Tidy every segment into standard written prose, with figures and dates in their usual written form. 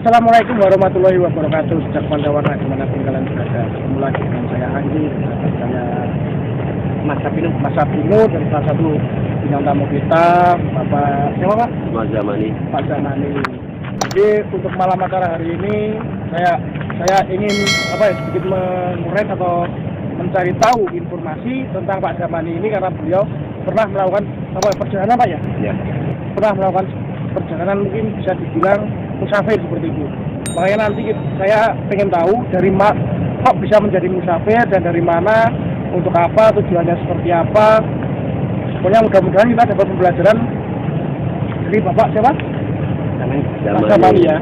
Assalamualaikum warahmatullahi wabarakatuh. Sejak Pandawarna dimanapun kalian berada, ketemu lagi dengan saya Anggi, dan saya Mas Sabino dan salah satu bintang tamu kita, Bapak siapa Pak? Mas Zamani. Pak Zamani. Jadi untuk malam acara hari ini saya ingin sedikit mengurai atau mencari tahu informasi tentang Pak Zamani ini karena beliau pernah melakukan perjalanan Pak ya? Ya. Pernah melakukan perjalanan mungkin bisa dibilang musafir seperti itu. Makanya nanti saya ingin tahu dari kok bisa menjadi musafir dan dari mana, untuk apa, tujuannya seperti apa. Pokoknya mudah-mudahan kita dapat pembelajaran dari Bapak siapa? Pak Zamani ya.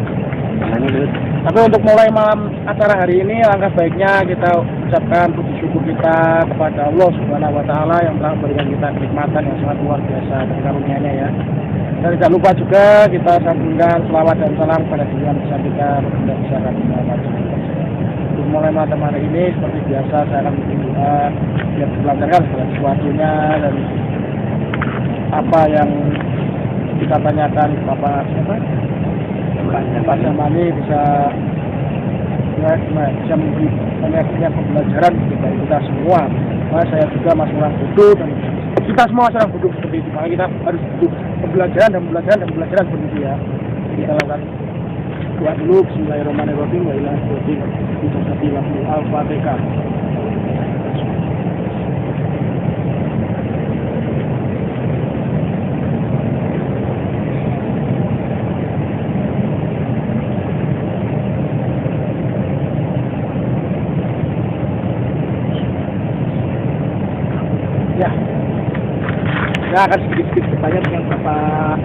Tapi untuk mulai malam acara hari ini, alangkah baiknya kita ucapkan puji syukur kita kepada Allah Subhanahu Wa Taala yang telah memberikan kita kenikmatan yang sangat luar biasa dan karunia-Nya ya. Dan tidak lupa juga kita sambungkan selawat dan salam kepada junjungan besar kita Baginda besar Nabi Muhammad SAW. Untuk mulai malam hari ini seperti biasa saya akan bikin doa biar dilancarkan segala sesuatunya dan apa yang kita tanyakan Bapak siapa? Pak Zamani bisa memberi banyak pembelajaran bagi kita semua. Karena saya juga masih orang bodoh dan kita semua orang bodoh seperti itu. Makanya kita harus butuh pembelajaran seperti itu ya. Kita lakukan doa dulu. Bismillahirrahmanirrahim. Wa ila akhirih Al-Fatihah. Ya, saya akan sedikit bertanya dengan Bapak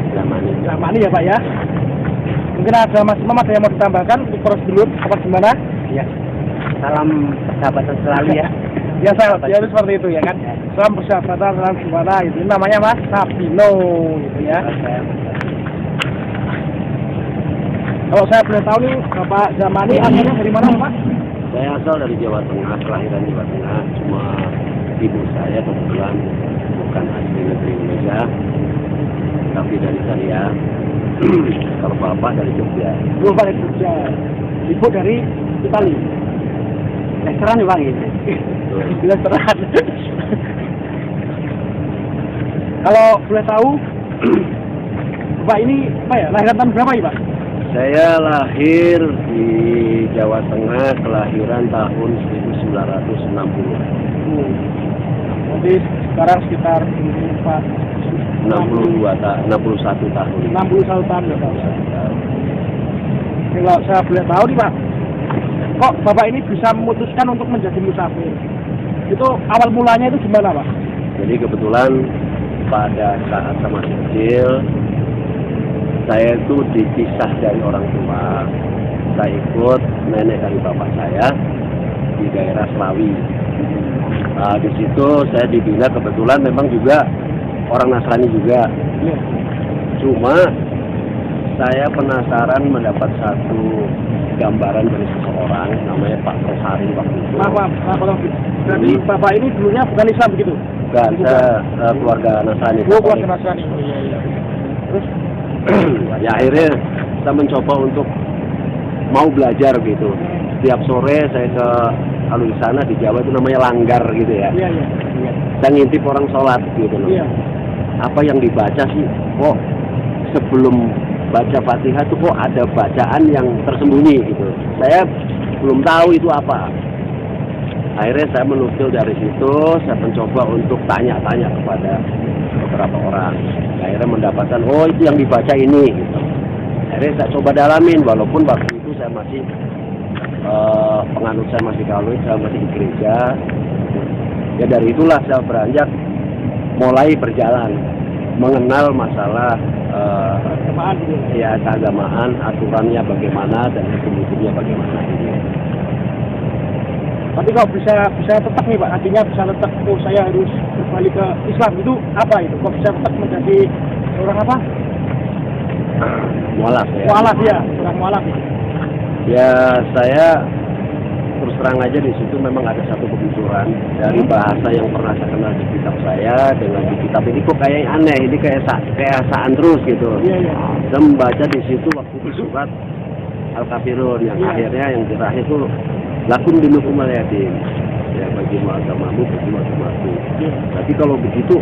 Zamani ya Pak ya. Mungkin ada Mas Imam ada yang mau ditambahkan untuk prosedur apa gimana? Ya, salam persahabatan selalu ya. Ya saya harus seperti itu ya kan. Salam persahabatan, salam gimana itu. Ini namanya Mas Sabino gitu ya. Kalau saya boleh tahu nih Bapak Zamani asalnya dari mana Pak? Saya asal dari Jawa Tengah, kelahiran Jawa Tengah. Cuma ibu saya kebetulan bukan asli negeri Indonesia, tapi dari saya. Kalau bapak dari Jogja. Bapak dari Jogja. Ibu dari Itali. Restoran ya Bang ini. Restoran. Kalau boleh tahu, Bapak ini apa ya? Lahiran tahun berapa ya Pak? Saya lahir di Jawa Tengah, kelahiran tahun 1960. Jadi sekarang sekitar 61 tahun. 61 tahun ya Pak. Kalau saya boleh tahu nih Pak, kok Bapak ini bisa memutuskan untuk menjadi musafir? Itu awal mulanya itu gimana Pak? Jadi kebetulan pada saat saya masih kecil, saya itu dipisah dari orang tua. Saya ikut nenek dari bapak saya di daerah Slawi. Nah, di situ saya dibina, kebetulan memang juga orang Nasrani juga. Cuma saya penasaran mendapat satu gambaran dari seseorang namanya Pak Tosari waktu itu. Berarti Bapak ini dulunya bukan Islam begitu? Bukan, saya keluarga Nasrani. Keluarga Nasrani. Oh iya. Terus ya akhirnya saya mencoba untuk mau belajar gitu. Setiap sore saya ke kalau di sana di Jawa itu namanya langgar gitu ya. Iya. Saya ngintip orang sholat gitu loh. Iya. Apa yang dibaca sih? Kok sebelum baca Fatihah itu kok ada bacaan yang tersembunyi gitu. Saya belum tahu itu apa. Akhirnya saya menukil dari situ, saya mencoba untuk tanya-tanya kepada beberapa orang. Akhirnya mendapatkan, oh itu yang dibaca ini gitu. Akhirnya saya coba dalamin, walaupun waktu itu saya masih penganut, saya masih Katolik, saya masih di gereja. Ya dari itulah saya beranjak mulai berjalan mengenal masalah keagamaan, aturannya bagaimana dan hukum-hukumnya bagaimana. Tapi kalau bisa tetap nih Pak, artinya bisa tetap, saya harus berbalik ke Islam, itu apa itu? Kok bisa tetap menjadi orang apa? Mualaf ya. Orang mualaf. Ya saya terus terang aja di situ memang ada satu kebenturan dari bahasa yang pernah saya kenal di kitab saya dengan di kitab ini kok kayak aneh, ini kayak keasaan terus gitu. Iya. Saya membaca di situ waktu itu surat al-kafirun yang Iya. akhirnya yang terakhir itu lakum dinukum al-yatim. Ya bagimu agamamu, bagimu agamaku. Iya. Tapi kalau begitu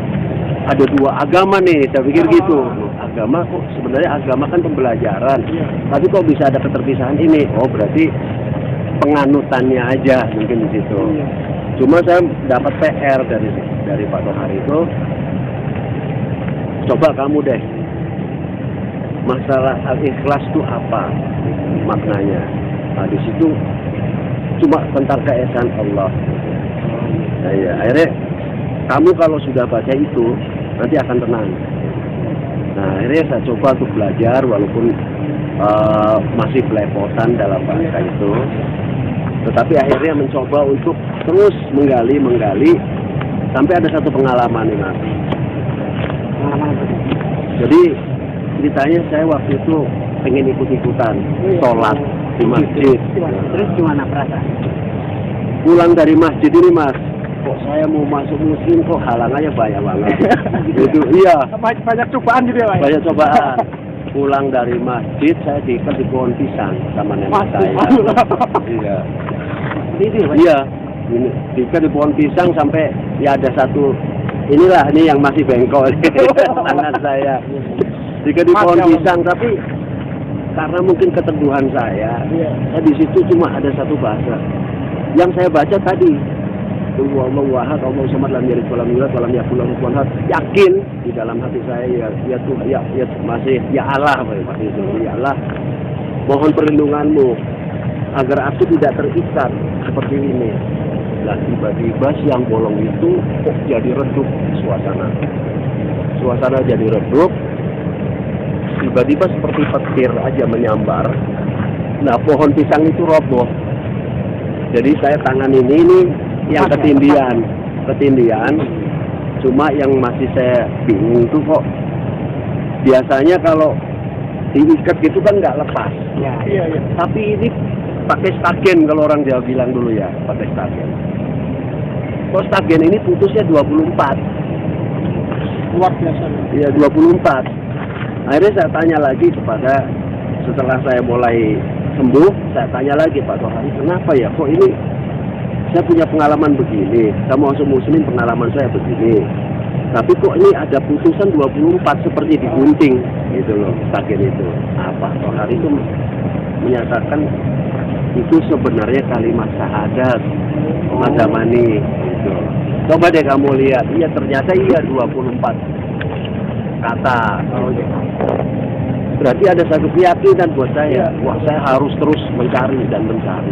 ada dua agama nih, saya pikir Oh. gitu. Agama kok sebenarnya agama kan pembelajaran. Iya. Tapi kok bisa ada keterpisahan ini? Oh berarti penganutannya aja mungkin di situ. Iya. Cuma saya dapat PR dari Pak Tohar itu, coba kamu deh, masalah al-ikhlas itu apa maknanya? Nah di situ cuma tentang keesaan Allah. Nah, ya, akhirnya kamu kalau sudah baca itu nanti akan tenang. Nah akhirnya saya coba untuk belajar walaupun masih belepotan dalam bahasa itu. Tetapi akhirnya mencoba untuk terus menggali sampai ada satu pengalaman nih Mas. Pengalaman apa? Jadi ceritanya saya waktu itu pengen ikut-ikutan sholat di masjid. Terus gimana perasaan? Pulang dari masjid ini Mas, kok saya mau masuk muslim kok halangannya banyak banget. Itu iya, Banyak cobaan gitu ya, Pak? banyak cobaan. Pulang dari masjid saya diikat di pohon pisang sama nenek Masih, saya. Allah. Iya. Ini Pak? Iya, ini diikat di pohon pisang sampai ya ada satu inilah ini yang masih bengkok tangan saya. Diikat di pohon Masya Allah. pisang tapi karena mungkin keteguhan saya di situ cuma ada satu bahasa yang saya baca tadi. Allahu ahad, Allahu samad, lam yalid walam yulad walam yakul lahu kufuwan ahad. Yakin di dalam hati saya ya Tuhan ya masih ya Allah masih itu ya Allah. Mohon perlindunganmu agar aku tidak terikat seperti ini. Nah tiba-tiba siang bolong itu kok jadi redup suasana. Suasana jadi redup. Tiba-tiba seperti petir aja menyambar. Nah pohon pisang itu roboh. Jadi saya tangan ini yang ketindian. Cuma yang masih saya bingung itu kok biasanya kalau diikat gitu kan nggak lepas. Iya. Tapi ini pakai stagen kalau orang Jawa bilang dulu ya, pakai stagen. Kok stagen ini putusnya 24. Luar biasa. Iya 24. Akhirnya saya tanya lagi kepada setelah saya mulai sembuh, saya tanya lagi Pak Tohari, kenapa ya kok ini saya punya pengalaman begini, sama masuk muslim pengalaman saya begini. Tapi kok ini ada putusan 24 seperti digunting gitu loh, stagen itu. Apa Tohari itu menyatakan itu sebenarnya kalimat syahadat Mas Zamani gitu. Coba deh kamu lihat, iya ternyata iya 24 kata. Berarti ada satu keyakinan buat saya, wah saya harus terus mencari dan mencari.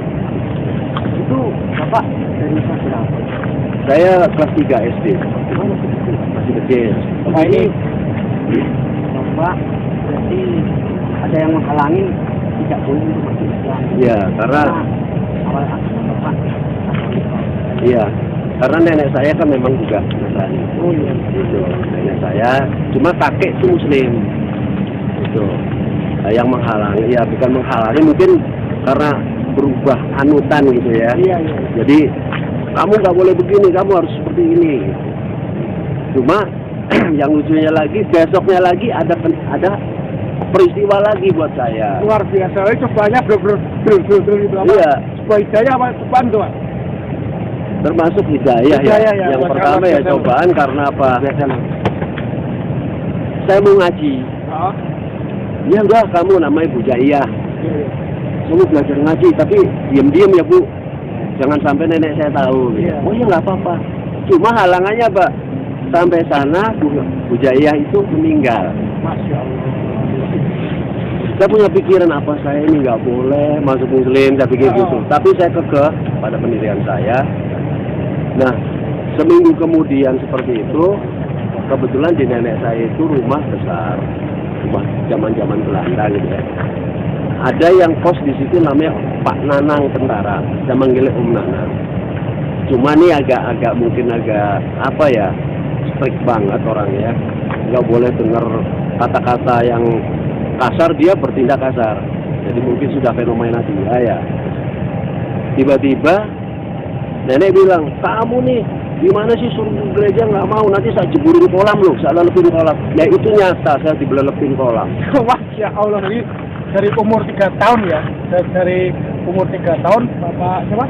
Itu Bapak dari kelas berapa? Saya kelas 3 SD, masih kecil. Nah ini Bapak berarti ada yang menghalangi tidak boleh masuk Islam. Iya, karena awal Bapak. iya, karena nenek saya kan memang juga Nasrani. Oh iya. Gitu. Nenek saya, cuma kakek itu Muslim. Gitu. Nah, yang menghalangi, ya bukan menghalangi, mungkin karena berubah anutan gitu ya. Iya. Jadi kamu nggak boleh begini, kamu harus seperti ini. Cuma yang lucunya lagi, besoknya lagi ada peristiwa lagi buat saya. Luar biasa. Itu cobanya betul itu apa? Iya. Sebuah hidayah apa cobaan tuh, Pak? Termasuk hidayah ya. Hidayah, ya. Yang Buat pertama kawan ya biasa. cobaan karena apa? Saya mau ngaji. Oh. Ya enggak, kamu namanya Bu Jaiyah. Iya. Kamu belajar ngaji, tapi diam-diam ya Bu. Jangan sampai nenek saya tahu. Iya. Oh ya nggak apa-apa. Cuma halangannya Pak, sampai sana Bu Jaiyah itu meninggal. Masya Allah. Saya punya pikiran apa saya ini nggak boleh masuk muslim, saya pikir gitu. Tapi saya kekeh pada pendirian saya. Nah, seminggu kemudian seperti itu, kebetulan di nenek saya itu rumah besar, rumah zaman-zaman Belanda gitu ya. Ada yang kos di situ namanya Pak Nanang Tentara, saya manggilnya Nanang. Cuma nih agak mungkin agak apa ya, strict banget orangnya, nggak boleh dengar kata-kata yang kasar, dia bertindak kasar. Jadi mungkin sudah fenomena dia ya. Tiba-tiba nenek bilang, kamu nih gimana sih suruh gereja nggak mau, nanti saya jeburin kolam loh, saya lelepin kolam. Ya itu nyata, saya dibelepin kolam. Masya Allah, dari umur 3 tahun ya, dari umur 3 tahun Bapak siapa?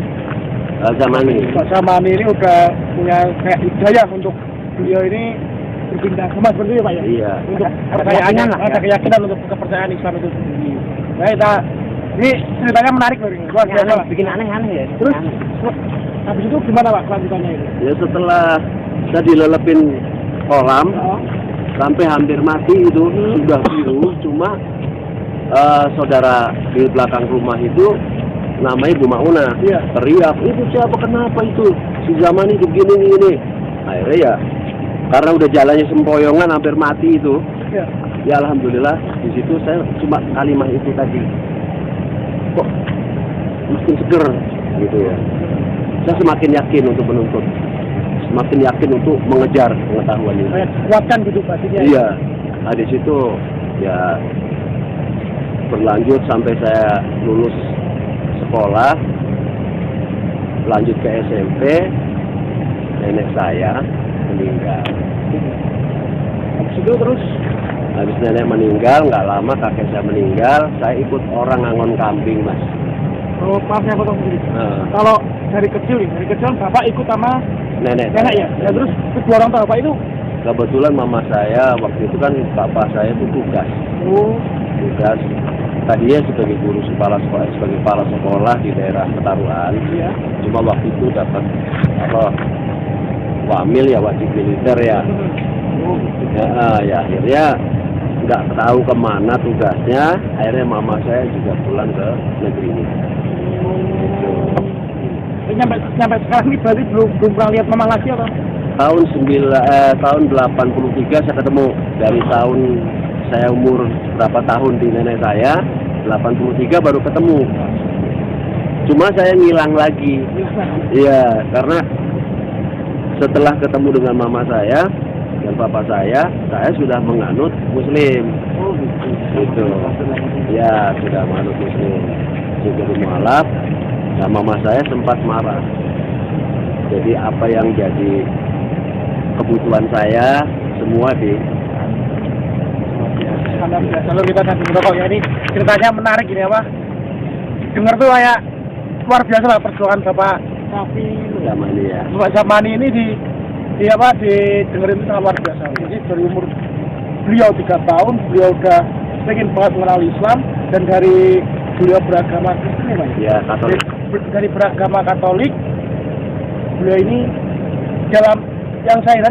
Zamani. Pak Zamani ini udah punya kayak hidayah untuk beliau ini berpindah agama seperti itu Pak ya? Iya. Untuk kepercayaan lah, ada keyakinan untuk kepercayaan Islam itu sendiri. Nah ini ceritanya menarik loh ini, luar biasa Pak. Bikin aneh-aneh ya. Terus habis itu gimana Pak kelanjutannya itu? Ya setelah saya dilelepin kolam Oh, sampai hampir mati itu sudah biru, cuma saudara di belakang rumah itu namanya Bu Mauna Iya. teriak, itu siapa, kenapa itu si Zaman itu begini ini. Akhirnya ya karena udah jalannya sempoyongan hampir mati itu, iya. ya alhamdulillah di situ saya cuma kalimat itu tadi, kok makin seger gitu ya. Saya semakin yakin untuk menuntut, semakin yakin untuk mengejar pengetahuan ini. Kayak kuatkan gitu Pak. Iya, nah, di situ ya berlanjut sampai saya lulus sekolah, lanjut ke SMP, nenek saya meninggal. Habis itu terus Habis nenek meninggal, nggak lama kakek saya meninggal, saya ikut orang ngangon kambing, Mas. oh, maaf saya potong sedikit. Nah, Kalau dari kecil Bapak ikut sama nenek ya? Ya terus kedua orang tua Bapak itu? kebetulan mama saya waktu itu kan bapak saya itu tugas. Oh, Tadinya sebagai guru kepala sekolah, sebagai kepala sekolah di daerah Petaruan. iya. Cuma waktu itu dapat wamil ya, wajib militer ya. Oh, Ya akhirnya nggak tahu kemana tugasnya. Akhirnya mama saya juga pulang ke negeri ini. Nyampe sekarang ini berarti belum pernah lihat mama lagi atau? Tahun 83 saya ketemu. Dari tahun saya umur berapa tahun di nenek saya, 83 baru ketemu. Cuma saya ngilang lagi. Iya, karena setelah ketemu dengan mama saya dan papa saya sudah menganut Muslim. Oh, Gitu. Ya, sudah menganut Muslim. Sudah mualaf. Nah, mama saya sempat marah. Jadi apa yang jadi kebutuhan saya semua kalau kita nanti merokok ya, ini ceritanya menarik ini apa? Dengar tuh kayak luar biasa lah perjuangan Bapak Safi Zamani ya. Bapak Zamani ini didengerin itu sangat luar biasa. Jadi dari umur beliau 3 tahun beliau udah pengen banget mengenal Islam, dan dari beliau beragama Kristen ya Pak? Ya, Katolik. Dari beragama Katolik beliau ini dalam yang saya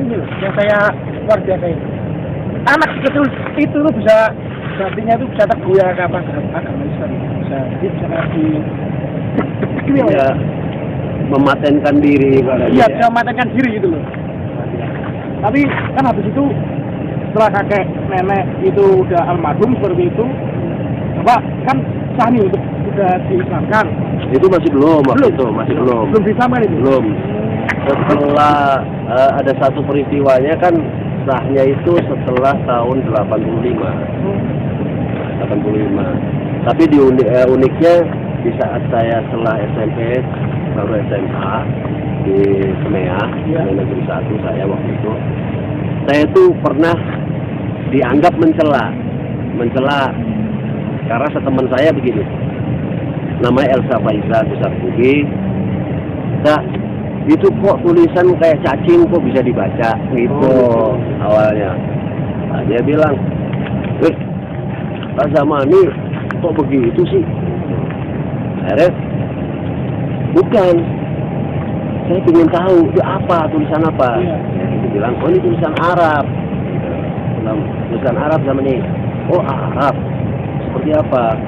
luar biasa ini. Anak kecil itu bisa artinya itu bisa tergoyah ke agama Islam, bisa Ya, mematenkan diri. Iya, bisa mematenkan diri gitu loh. Tapi kan habis itu setelah kakek nenek itu udah almarhum seperti itu, Bapak kan sah nih untuk udah diislamkan. Itu masih belum waktu itu, masih belum. Belum diislamkan itu. Belum. Setelah ada satu peristiwanya kan sahnya itu setelah tahun 85. Tapi uniknya di saat saya setelah SMP baru SMA di Semea, negeri 1 saya waktu itu. Saya itu pernah dianggap mencela karena seteman saya begini. Namanya Elsa Faiza Besar Budi. Nah, itu kok tulisan kayak cacing kok bisa dibaca gitu awalnya. Nah, dia bilang, Pak Zamani kok begitu sih? Akhirnya, bukan. Saya ingin tahu itu apa, tulisan apa. Dia bilang, oh ini tulisan Arab. Tulisan Arab Zamani. Oh Arab. Seperti apa?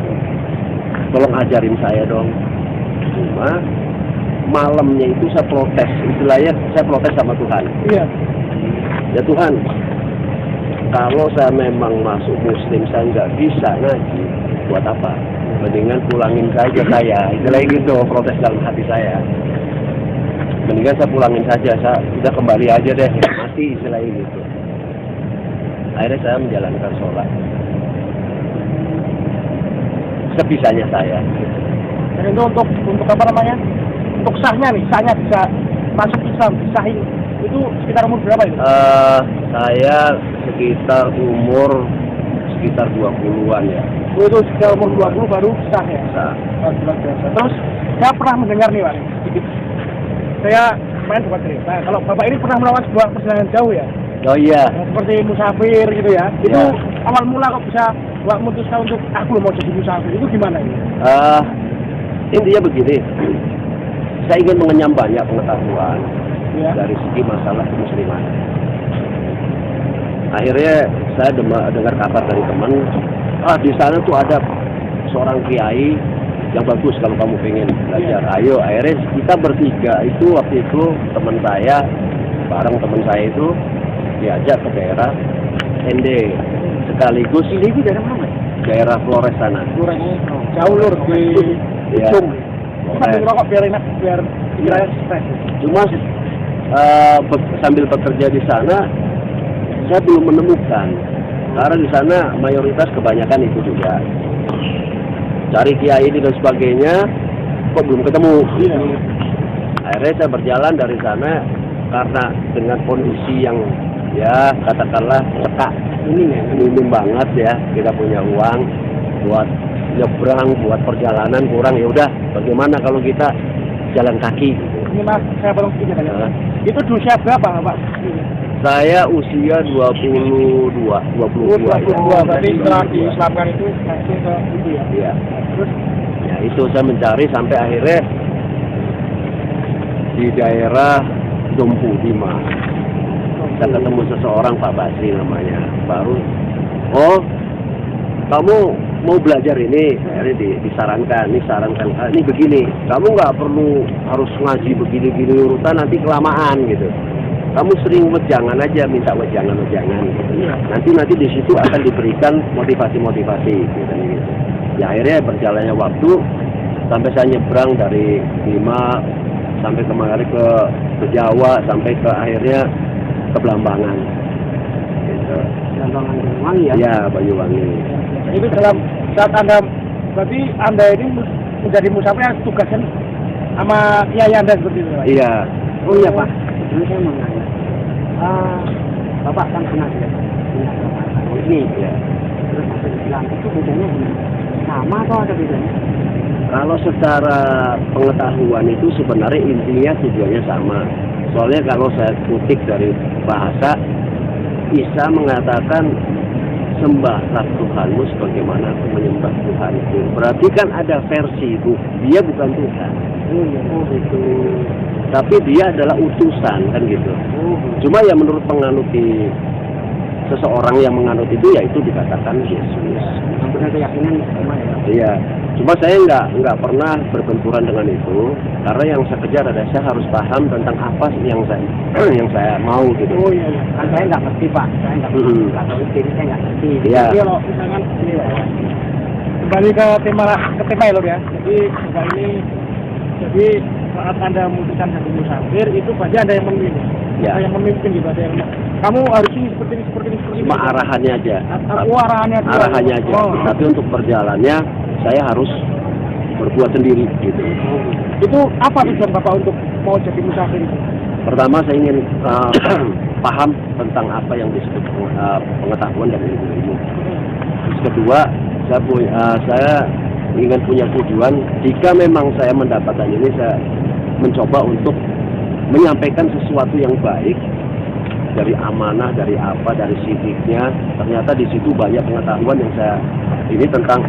Tolong ajarin saya dong. Cuma malamnya itu saya protes, istilahnya saya protes sama Tuhan. Iya. Ya Tuhan, kalau saya memang masuk Muslim saya nggak bisa ngaji, buat apa? Mendingan pulangin saja saya, istilahnya gitu, protes dalam hati saya. Mendingan saya pulangin saja, saya udah kembali aja deh, mati istilahnya gitu. Akhirnya saya menjalankan sholat sebisanya saya. Dan itu untuk apa namanya? Untuk sahnya bisa masuk Islam, disahin itu sekitar umur berapa itu? Saya sekitar umur 20-an ya. Itu sudah umur 20 baru sah ya? Sah. Luar biasa. Terus saya pernah mendengar nih Pak, sedikit. Saya main bukan cerita. Kalau Bapak ini pernah melakukan sebuah perjalanan jauh ya? Oh iya. Seperti musafir gitu ya. Itu Ya. awal mula kok bisa Bapak memutuskan untuk aku mau jadi musafir. Itu gimana ini? Intinya begini. Saya ingin mengenyam banyak pengetahuan Ya. dari segi masalah kemusliman. Akhirnya saya dengar kabar dari teman, di sana tuh ada seorang kiai yang bagus kalau kamu pengen belajar. Ayo, akhirnya kita bertiga itu waktu itu teman saya, bareng teman saya itu diajak ke daerah ND. Sekaligus Ini daerah mana? daerah Flores sana. Jauh lur di Ya. Ujung. Kita Flores. ngerokok biar enak, biar pikirannya stres. Cuma sambil bekerja di sana, saya belum menemukan. Karena di sana mayoritas kebanyakan itu juga. Cari kiai ini dan sebagainya, kok belum ketemu. Iya. Akhirnya saya berjalan dari sana karena dengan kondisi yang ya katakanlah lekak ini minim banget ya, kita punya uang buat nyebrang, buat perjalanan kurang, ya udah bagaimana kalau kita jalan kaki gitu. Ini Mas, saya potong sedikit aja. Nah. Itu di usia berapa Pak? Saya usia 22 ya. Berarti setelah diislamkan itu langsung ke itu ya? Iya. Terus Ya itu saya mencari sampai akhirnya di daerah Dompu Bima. Saya ketemu seseorang, Pak Basri namanya. Baru, oh kamu mau belajar ini? Akhirnya disarankan, ini begini. Kamu nggak perlu harus ngaji begini-gini urutan, nanti kelamaan gitu. Kamu sering wejangan aja, minta wejangan gitu. Nanti di situ akan diberikan motivasi gitu. Ya akhirnya berjalannya waktu sampai saya nyebrang dari Bima sampai kemarin ke Jawa, sampai ke akhirnya ke Belambangan. Gitu. Belambangan Banyuwangi ya? Ya, Banyuwangi. Itu dalam saat Anda, berarti Anda ini menjadi musafir yang tugasnya sama kiai Anda seperti itu Pak? Iya. Oh iya Pak, ini saya mau nanya. Bapak kan pernah ini Ya. terus apa dibilang itu bedanya gimana? Sama atau ada bedanya? Kalau secara pengetahuan itu sebenarnya intinya tujuannya sama. Soalnya kalau saya kutip dari bahasa, Isa mengatakan sembahlah Tuhanmu sebagaimana aku menyembah Tuhanku. Berarti kan ada versi itu, dia bukan Tuhan. Oh gitu. Tapi dia adalah utusan kan gitu. Cuma ya menurut penganut seseorang yang menganut itu, ya itu dikatakan Yesus. Punya keyakinan sama ya? Iya. Cuma saya nggak pernah berbenturan dengan itu, karena yang saya kejar adalah saya harus paham tentang apa yang saya mau gitu. Oh iya, kan saya nggak ngerti Pak, saya nggak atau ini saya nggak ngerti. Iya. Jadi kalau misalkan ini ya, kembali ke tema ya Lur ya. Jadi Bapak ini, jadi saat Anda memutuskan jadi musafir itu berarti Anda yang memilih, Ya. yang memimpin gitu, ada yang kamu harus ini seperti ini. Cuma arahannya aja. Arahannya aja. Oh. Tapi untuk berjalannya saya harus berbuat sendiri gitu. Itu apa tujuan Bapak untuk mau jadi musafir itu? Pertama saya ingin paham tentang apa yang disebut pengetahuan dari ilmu. Terus kedua, saya ingin punya tujuan, jika memang saya mendapatkan ini, saya mencoba untuk menyampaikan sesuatu yang baik, dari amanah, dari apa, dari sidiknya. Ternyata di situ banyak pengetahuan yang saya ini tentang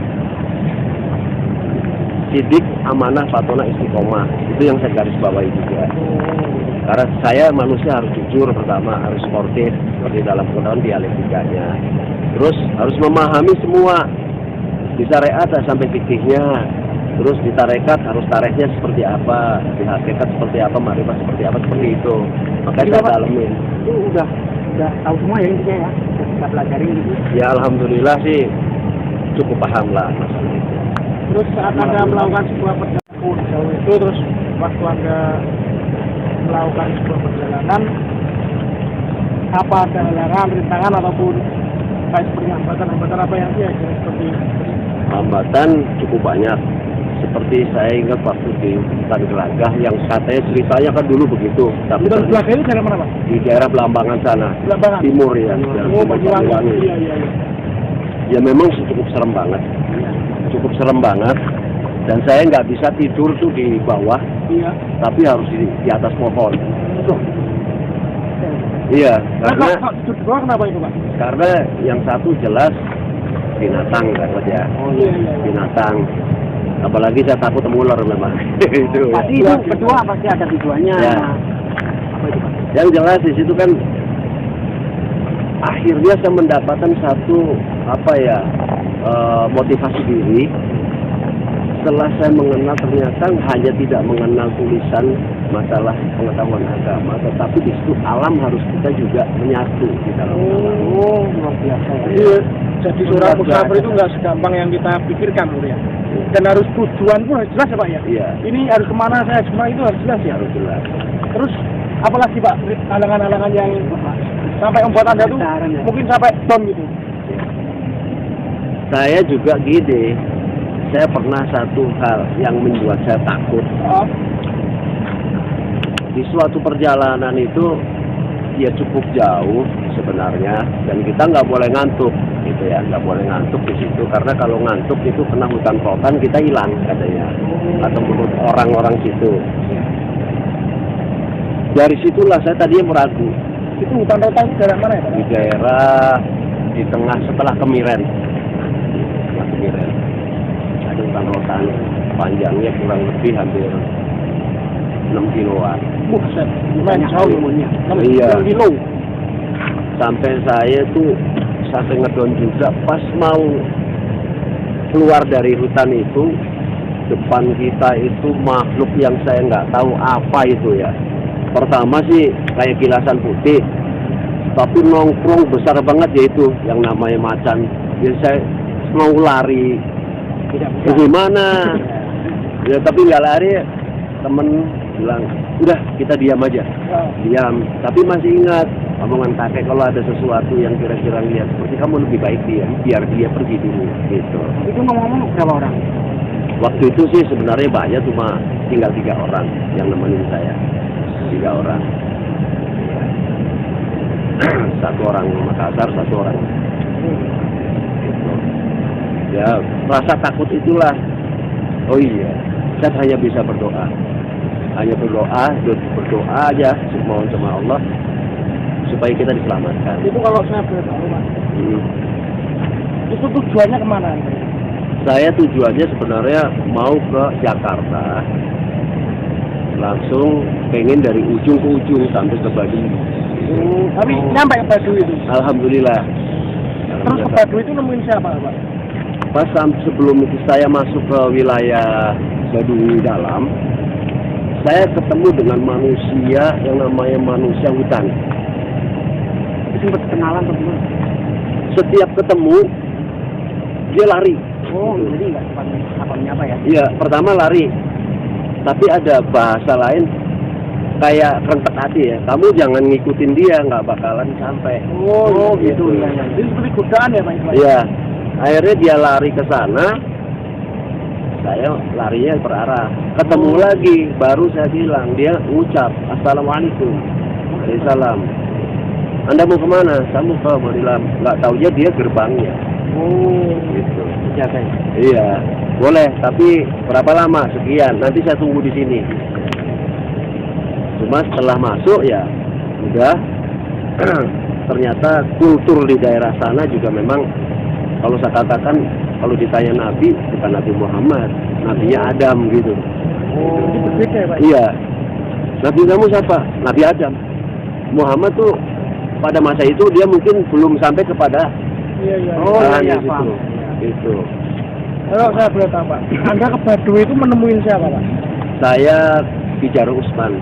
sidik, amanah, fatona, istiqomah. Itu yang saya garis bawahi juga. Karena saya manusia harus jujur pertama, harus sportif seperti dalam pengetahuan dialektikanya. Terus harus memahami semua. Di syariat sampai fikihnya, terus di tarekat harus tareknya seperti apa, di hakikat seperti apa, makrifat seperti apa, seperti itu. Makanya saya dalamin. Itu udah tahu semua ya intinya ya, kita pelajarin gitu. Ya alhamdulillah sih cukup paham lah masalah itu. Terus saat Anda melakukan sebuah perjalanan jauh itu, terus waktu Anda melakukan sebuah perjalanan, apa ada halangan, rintangan ataupun kayak seperti hambatan apa yang dia seperti Hambatan cukup banyak. Seperti saya ingat waktu di hutan Gelagah yang katanya ceritanya kan dulu begitu. Tapi hutan Gelagah itu daerah mana Pak? di daerah Belambangan sana, Belambangan. timur ya. Oh Banyuwangi. Iya. ya memang cukup serem banget. Cukup serem banget. Dan saya nggak bisa tidur tuh di bawah, Iya. tapi harus di atas pohon. Loh. Iya, Nah, karena kok tidur di bawah kenapa itu, Pak? karena yang satu jelas binatang kan ya. Oh iya. Binatang. Apalagi saya takut ular memang. Itu. Pasti Ya. itu kedua pasti ada tujuannya. Ya. Apa itu, Pak? Yang jelas di situ kan akhirnya saya mendapatkan satu motivasi diri. Setelah saya mengenal ternyata hanya tidak mengenal tulisan masalah pengetahuan agama, tetapi di situ alam harus kita juga menyatu di dalam alam. Oh, luar biasa ya. Jadi seorang musafir itu nggak segampang yang kita pikirkan, Lur, ya. Dan harus tujuan pun harus jelas ya, Pak ya. Iya. Ini harus kemana saya semua itu harus jelas ya. Harus jelas. Terus apalagi Pak halangan-halangan yang sampai membuat Anda tuh Besaran, ya. mungkin sampai dom gitu. Saya juga gini, saya pernah satu hal yang membuat saya takut. Oh, Di suatu perjalanan itu ya cukup jauh sebenarnya, dan kita nggak boleh ngantuk gitu ya, nggak boleh ngantuk di situ karena kalau ngantuk itu kena hutan rotan kita hilang katanya, atau menurut orang-orang situ. Dari situlah saya tadinya meragu itu hutan rotan itu daerah mana ya, Pak? di daerah di tengah setelah Kemiren. Setelah Kemiren ada hutan rotan panjangnya kurang lebih hampir 6 kiloan. Buset, lumayan jauh umurnya. Iya. 6 kilo. Sampai saya tuh sampai ngedon juga pas mau keluar dari hutan itu, depan kita itu makhluk yang saya nggak tahu apa itu ya. Pertama sih kayak kilasan putih, tapi nongkrong besar banget ya itu yang namanya macan. Jadi saya mau lari, Tidak ya gimana? Ya tapi nggak lari, temen bilang udah kita diam aja. Oh. Diam, tapi masih ingat omongan kakek kalau ada sesuatu yang kira-kira lihat seperti kamu lebih baik diam, biar dia pergi dulu gitu. Itu ngomong-ngomong berapa orang? Waktu itu sih sebenarnya banyak, cuma tinggal 3 orang yang nemenin saya, 3 orang. Satu orang Makassar, satu orang gitu. Ya rasa takut itulah. Oh iya, saya hanya bisa berdoa. Hanya berdoa aja mohon sama Allah supaya kita diselamatkan. Itu kalau saya boleh tahu, Pak. Hmm. Itu tujuannya kemana? Saya tujuannya sebenarnya mau ke Jakarta, langsung pengen dari ujung ke ujung sampai ke Baduy. Tapi nyampe ke Baduy itu. Alhamdulillah. Terus ke Baduy itu nemuin siapa, Pak? Pas sebelum itu saya masuk ke wilayah Baduy dalam, saya ketemu dengan manusia yang namanya manusia hutan. Itu sempat kenalan atau gimana? Setiap ketemu dia lari. Oh, jadi nggak sempat apa menyapa ya? Iya, pertama lari. Tapi ada bahasa lain kayak rentek hati ya. Kamu jangan ngikutin dia, nggak bakalan sampai. Oh gitu. Iya. Jadi seperti godaan ya, Pak? Iya. Akhirnya dia lari ke sana. Saya larinya berarah. Ketemu lagi, baru saya bilang, dia ucap Assalamualaikum. Waalaikumsalam. Anda mau kemana? Saya mau ke Bodilam. Nggak taunya dia gerbangnya. Oh, Gitu. Jaga ya. Iya, boleh. Tapi berapa lama? Sekian. Nanti saya tunggu di sini. Cuma setelah masuk ya, udah. Ternyata kultur di daerah sana juga memang, kalau saya katakan, kalau ditanya Nabi, bukan Nabi Muhammad, Nabinya Adam gitu. oh, itu berbeda ya, Pak? Iya. Nabi kamu siapa? Nabi Adam. Muhammad tuh pada masa itu dia mungkin belum sampai kepada Iya. Oh, iya, gitu. paham. Gitu. Kalau saya boleh tahu, Pak, Anda ke Baduy itu menemuin siapa, Pak? Saya Bijaro Usman.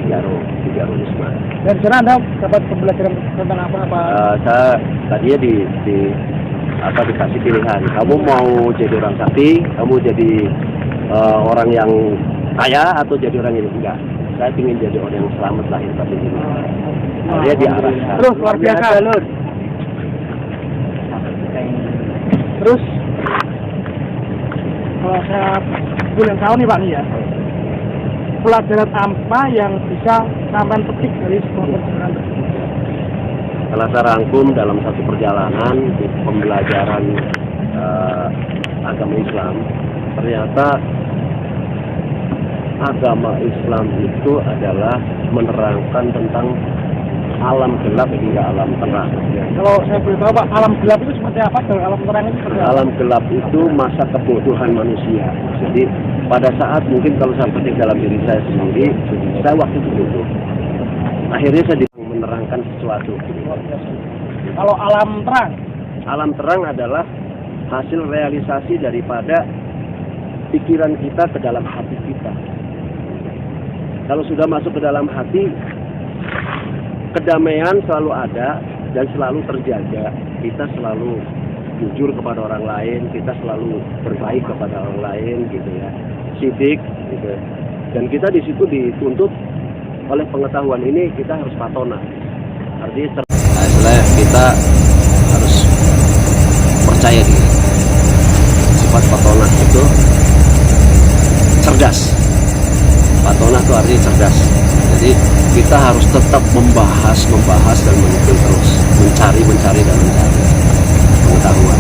Bijaro Usman. Dan sana Anda dapat pembelajaran tentang apa? Saya tadinya dikasih pilihan. Kamu mau jadi orang sakti, kamu jadi orang yang kaya, atau jadi orang yang enggak. Saya ingin jadi orang yang selamat lahir batin ini. Dia diarahkan. Terus luar biasa, Lur. Terus kalau saya boleh tahu nih, Pak, nih ya, pelajaran apa yang bisa sampai petik dari sebuah perjalanan tersebut? Setelah saya rangkum dalam satu perjalanan di pembelajaran agama Islam, ternyata agama Islam itu adalah menerangkan tentang alam gelap hingga alam terang. Kalau saya boleh tahu Pak, alam gelap itu seperti apa dan alam terang itu seperti apa? Alam gelap itu masa kebodohan manusia. Jadi pada saat mungkin kalau saya petik dalam diri saya sendiri, saya waktu itu bodoh. Akhirnya saya menerangkan sesuatu. Kalau alam terang? Alam terang adalah hasil realisasi daripada pikiran kita ke dalam hati kita. Kalau sudah masuk ke dalam hati, kedamaian selalu ada dan selalu terjaga. Kita selalu jujur kepada orang lain, kita selalu berbaik kepada orang lain, gitu ya. Sidik, gitu. Dan kita di situ dituntut oleh pengetahuan ini, kita harus patona. Artinya, kita harus percaya diri. Sifat patona itu cerdas. Patona itu artinya cerdas. Jadi kita harus tetap membahas dan menuntut terus, mencari dan mencari pengetahuan.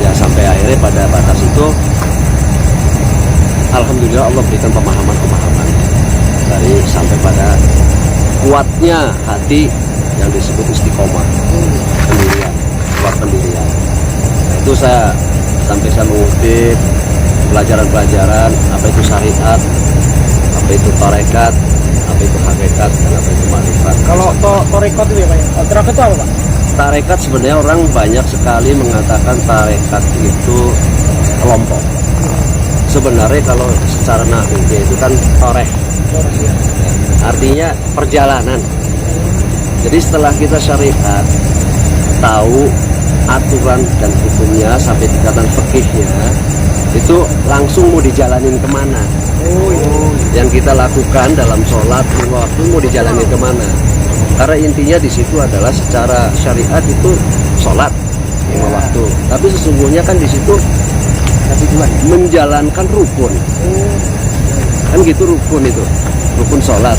Ya sampai akhirnya pada batas itu, alhamdulillah Allah berikan pemahaman dari sampai pada kuatnya hati yang disebut istiqomah, pendirian, kuat pendirian. Nah, itu sampai saya mengutip pelajaran-pelajaran apa itu syariat, apa itu tarekat, apa itu hakikat, dan apa itu makrifat. Kalau tarekat itu ya Pak? Tarekat itu apa Pak? Tarekat sebenarnya orang banyak sekali mengatakan tarekat itu kelompok. Sebenarnya kalau secara nahwiyah itu kan toreh, artinya perjalanan. Jadi setelah kita syariat, tahu aturan dan hukumnya sampai tingkatan fikihnya, itu langsung mau dijalanin kemana. Yang kita lakukan dalam sholat lima waktu mau dijalanin kemana. Karena intinya di situ adalah secara syariat itu sholat lima waktu. Tapi sesungguhnya kan di situ menjalankan rukun. Kan gitu rukun itu. Rukun sholat.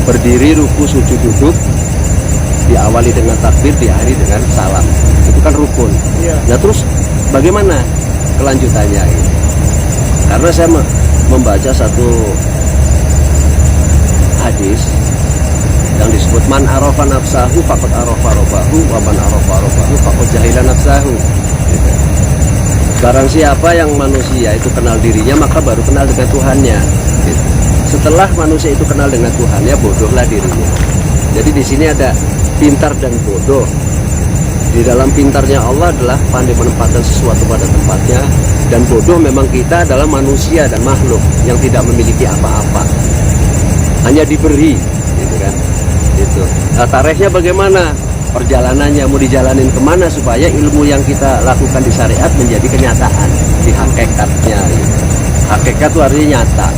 Berdiri, ruku, sujud, duduk. Diawali dengan takbir, diakhiri dengan salam. Itu kan rukun. Nah terus bagaimana kelanjutannya ini? Karena saya membaca satu hadis yang disebut man arafa nafsahu faqad arafa rabbahu wa man arafa rabbahu faqad jahila nafsahu. Barang siapa yang manusia itu kenal dirinya, maka baru kenal dengan Tuhannya. Setelah manusia itu kenal dengan Tuhannya, bodohlah dirinya. Jadi di sini ada pintar dan bodoh. Di dalam pintarnya Allah adalah pandai menempatkan sesuatu pada tempatnya, dan bodoh memang kita adalah manusia dan makhluk yang tidak memiliki apa-apa, hanya diberi, gitu kan? Itu. Nah, tarehnya bagaimana? Perjalanannya mau dijalanin kemana supaya ilmu yang kita lakukan di syariat menjadi kenyataan di hakikatnya. Gitu. Hakikat itu artinya nyata,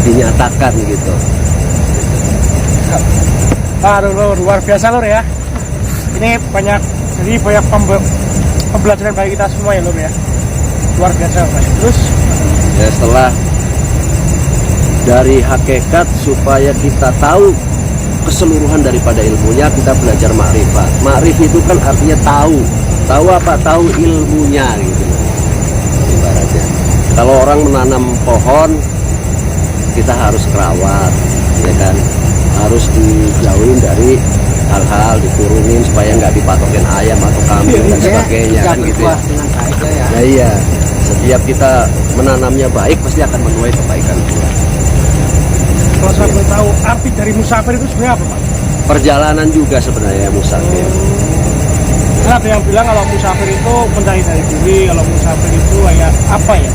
dinyatakan gitu. Aduh, luar biasa lur ya. Ini banyak pembelajaran bagi kita semua ya lur ya. Luar biasa Pak. Terus ya setelah dari hakikat supaya kita tahu keseluruhan daripada ilmunya, kita belajar makrifat. Makrif itu kan artinya tahu. Tahu apa? Tahu ilmunya gitu. Ibaratnya kalau orang menanam pohon, kita harus kerawat, ya kan? Harus dijauhin dari hal-hal, dikurungin supaya nggak dipatokin ayam atau kambing dan sebagainya, kan gitu ya. Nah iya, setiap kita menanamnya baik pasti akan menuai kebaikan pula. kalau saya boleh tahu arti dari musafir itu sebenarnya apa Pak? Perjalanan juga sebenarnya musafir. Karena ada yang bilang kalau musafir itu mencari dari diri, kalau musafir itu kayak apa ya?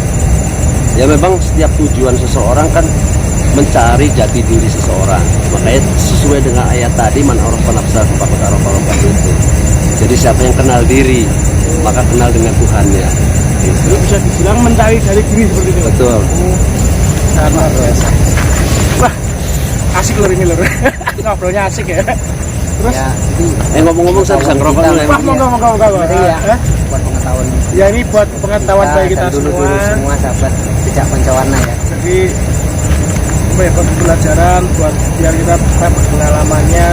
Ya memang setiap tujuan seseorang kan mencari jati diri seseorang. Makanya sesuai dengan ayat tadi, man arafa nafsahu faqad arafa rabbahu itu. Jadi siapa yang kenal diri, maka kenal dengan Tuhannya. Gitu. Itu bisa dibilang mencari dari diri seperti itu. Betul. Luar biasa. Wah, asik lur ini lur. Ngobrolnya asik ya. Terus Ngomong-ngomong saya bisa ngerokok dulu ya. Wah, monggo. Ya, buat pengetahuan. Ya ini buat pengetahuan bagi kita dulu semua sahabat jejak pencawarna ya. Jadi buat pembelajaran, buat biar kita pengalamannya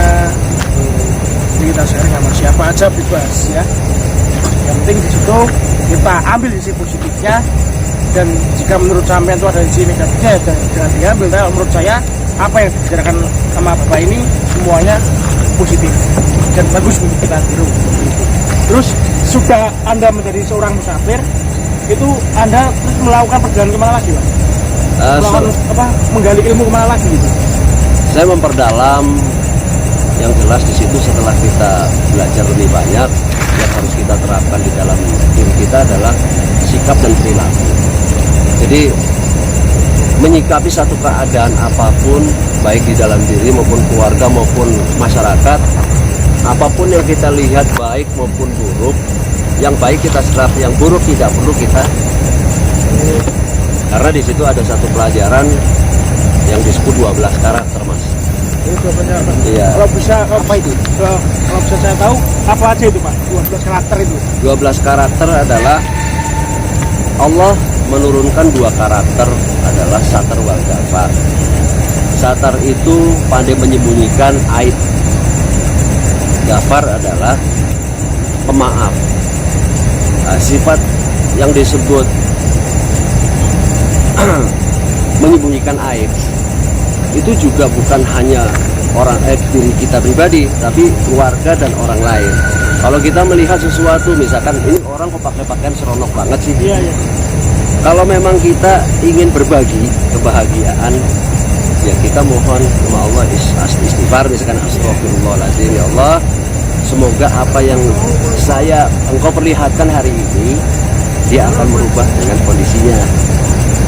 gitu. Jadi kita sharing sama siapa aja bebas ya. Yang penting di situ kita ambil sisi positifnya, dan jika menurut sampean itu ada sisi negatifnya ya jangan diambil. Tapi menurut saya apa yang dibicarakan sama Bapak ini semuanya positif dan bagus untuk kita tiru. Terus sudah Anda menjadi seorang musafir, itu Anda terus melakukan perjalanan kemana lagi, Pak? Melakukan menggali ilmu kemana lagi gitu? Saya memperdalam, yang jelas di situ setelah kita belajar lebih banyak, yang harus kita terapkan di dalam diri kita adalah sikap dan perilaku. Jadi menyikapi satu keadaan apapun, baik di dalam diri maupun keluarga maupun masyarakat, apapun yang kita lihat baik maupun buruk, yang baik kita serap, yang buruk tidak perlu kita. Karena di situ ada satu pelajaran yang disebut 12 karakter, Mas. Itu benar, Pak. Iya. Kalau bisa apa itu? Kalau bisa saya tahu apa aja itu, Pak? 12 karakter itu. 12 karakter adalah Allah menurunkan 2 karakter adalah Satar wal Ghafar. Satar itu pandai menyembunyikan aib. Ghafar adalah pemaaf. Nah, sifat yang disebut menyembunyikan aib itu juga bukan hanya diri kita pribadi, tapi keluarga dan orang lain. Kalau kita melihat sesuatu, misalkan ini orang kok pakai pakaian seronok banget sih. Iya, iya. Kalau memang kita ingin berbagi kebahagiaan, ya kita mohon sama Allah istighfar, misalkan astagfirullahaladzim, ya Allah, semoga apa yang engkau perlihatkan hari ini, dia akan berubah dengan kondisinya.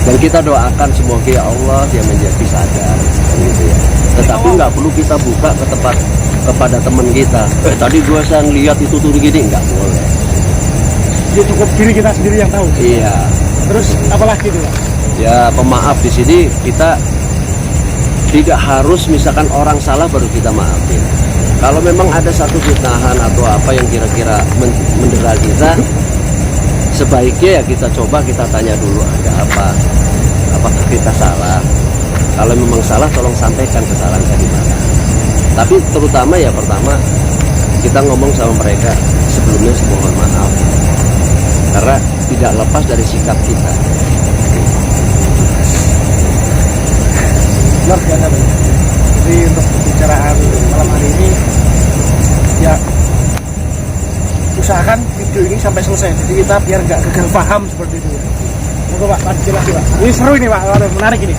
Dan kita doakan semoga ya Allah dia menjadi sadar, gitu ya. Tetapi nggak perlu kita buka ke tempat kepada teman kita. Tadi saya ngeliat itu tuh gini, nggak boleh. Jadi cukup diri kita sendiri yang tahu. Iya. Terus apalagi itu, Pak? Ya pemaaf di sini kita tidak harus misalkan orang salah baru kita maafin. Kalau memang ada satu fitnahan atau apa yang kira-kira mendera kita, sebaiknya ya kita coba kita tanya dulu ada apa, apakah kita salah. Kalau memang salah tolong sampaikan kesalahan saya di mana. Tapi terutama ya pertama kita ngomong sama mereka sebelumnya mohon maaf, karena tidak lepas dari sikap kita. Luar biasa, Pak. Jadi untuk pembicaraan malam hari ini ya usahakan video ini sampai selesai, jadi kita biar nggak gagal paham seperti itu. Monggo Pak, lanjut lagi Pak. Ini seru ini Pak, menarik ini.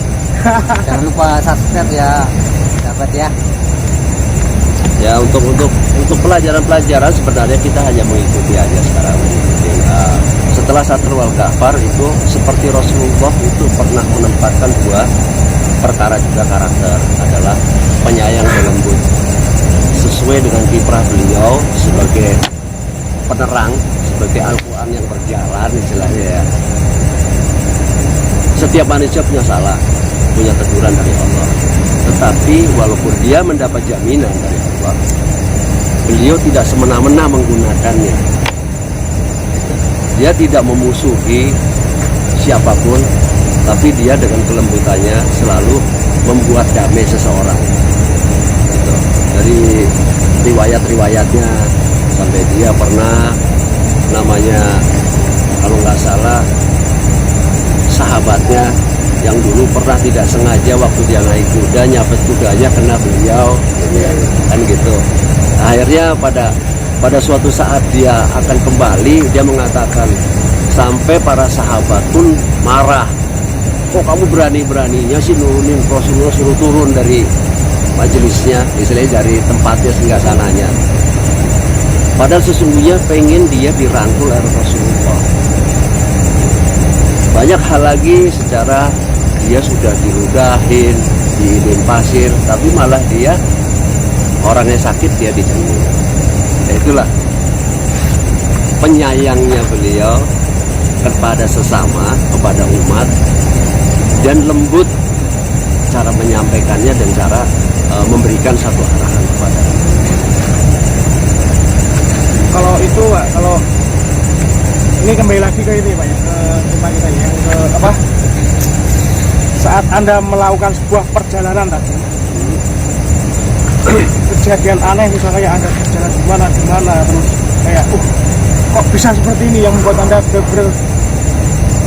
Jangan lupa subscribe ya, dapat ya. Ya untuk pelajaran-pelajaran sebenarnya kita hanya mengikuti aja sekarang. Setelah Satar wal Ghafar itu seperti Rasulullah itu pernah menempatkan 2 perkara juga karakter, adalah penyayang dan lembut, sesuai dengan kiprah beliau sebagai penerang, sebagai Al-Quran yang berjalan istilahnya ya. Setiap manusia punya salah, punya teguran dari Allah, tetapi walaupun dia mendapat jaminan dari Allah, beliau tidak semena-mena menggunakannya. Dia tidak memusuhi siapapun, tapi dia dengan kelembutannya selalu membuat damai seseorang gitu. Dari riwayat-riwayatnya sampai dia pernah namanya kalau nggak salah sahabatnya yang dulu pernah tidak sengaja waktu dia naik kuda nyapet kudanya kena beliau kan gitu. Akhirnya pada suatu saat dia akan kembali, dia mengatakan sampai para sahabat pun marah, kok kamu berani-beraninya sih nurunin Rasulullah, suruh turun dari majelisnya, istilahnya dari tempatnya singgasananya. Padahal sesungguhnya pengen dia dirangkul oleh Rasulullah. Banyak hal lagi secara dia sudah diludahin, diinin pasir, tapi malah dia orangnya sakit dia dijenguk. Ya itulah penyayangnya beliau kepada sesama, kepada umat, dan lembut cara menyampaikannya dan cara memberikan satu arahan kepada. Kalau itu Pak, kalau ini kembali lagi ke ini Pak ya, ke tema kita ya, ke saat Anda melakukan sebuah perjalanan tadi, kejadian aneh misalnya kayak Anda berjalan di mana terus kayak kok bisa seperti ini yang membuat Anda benar-benar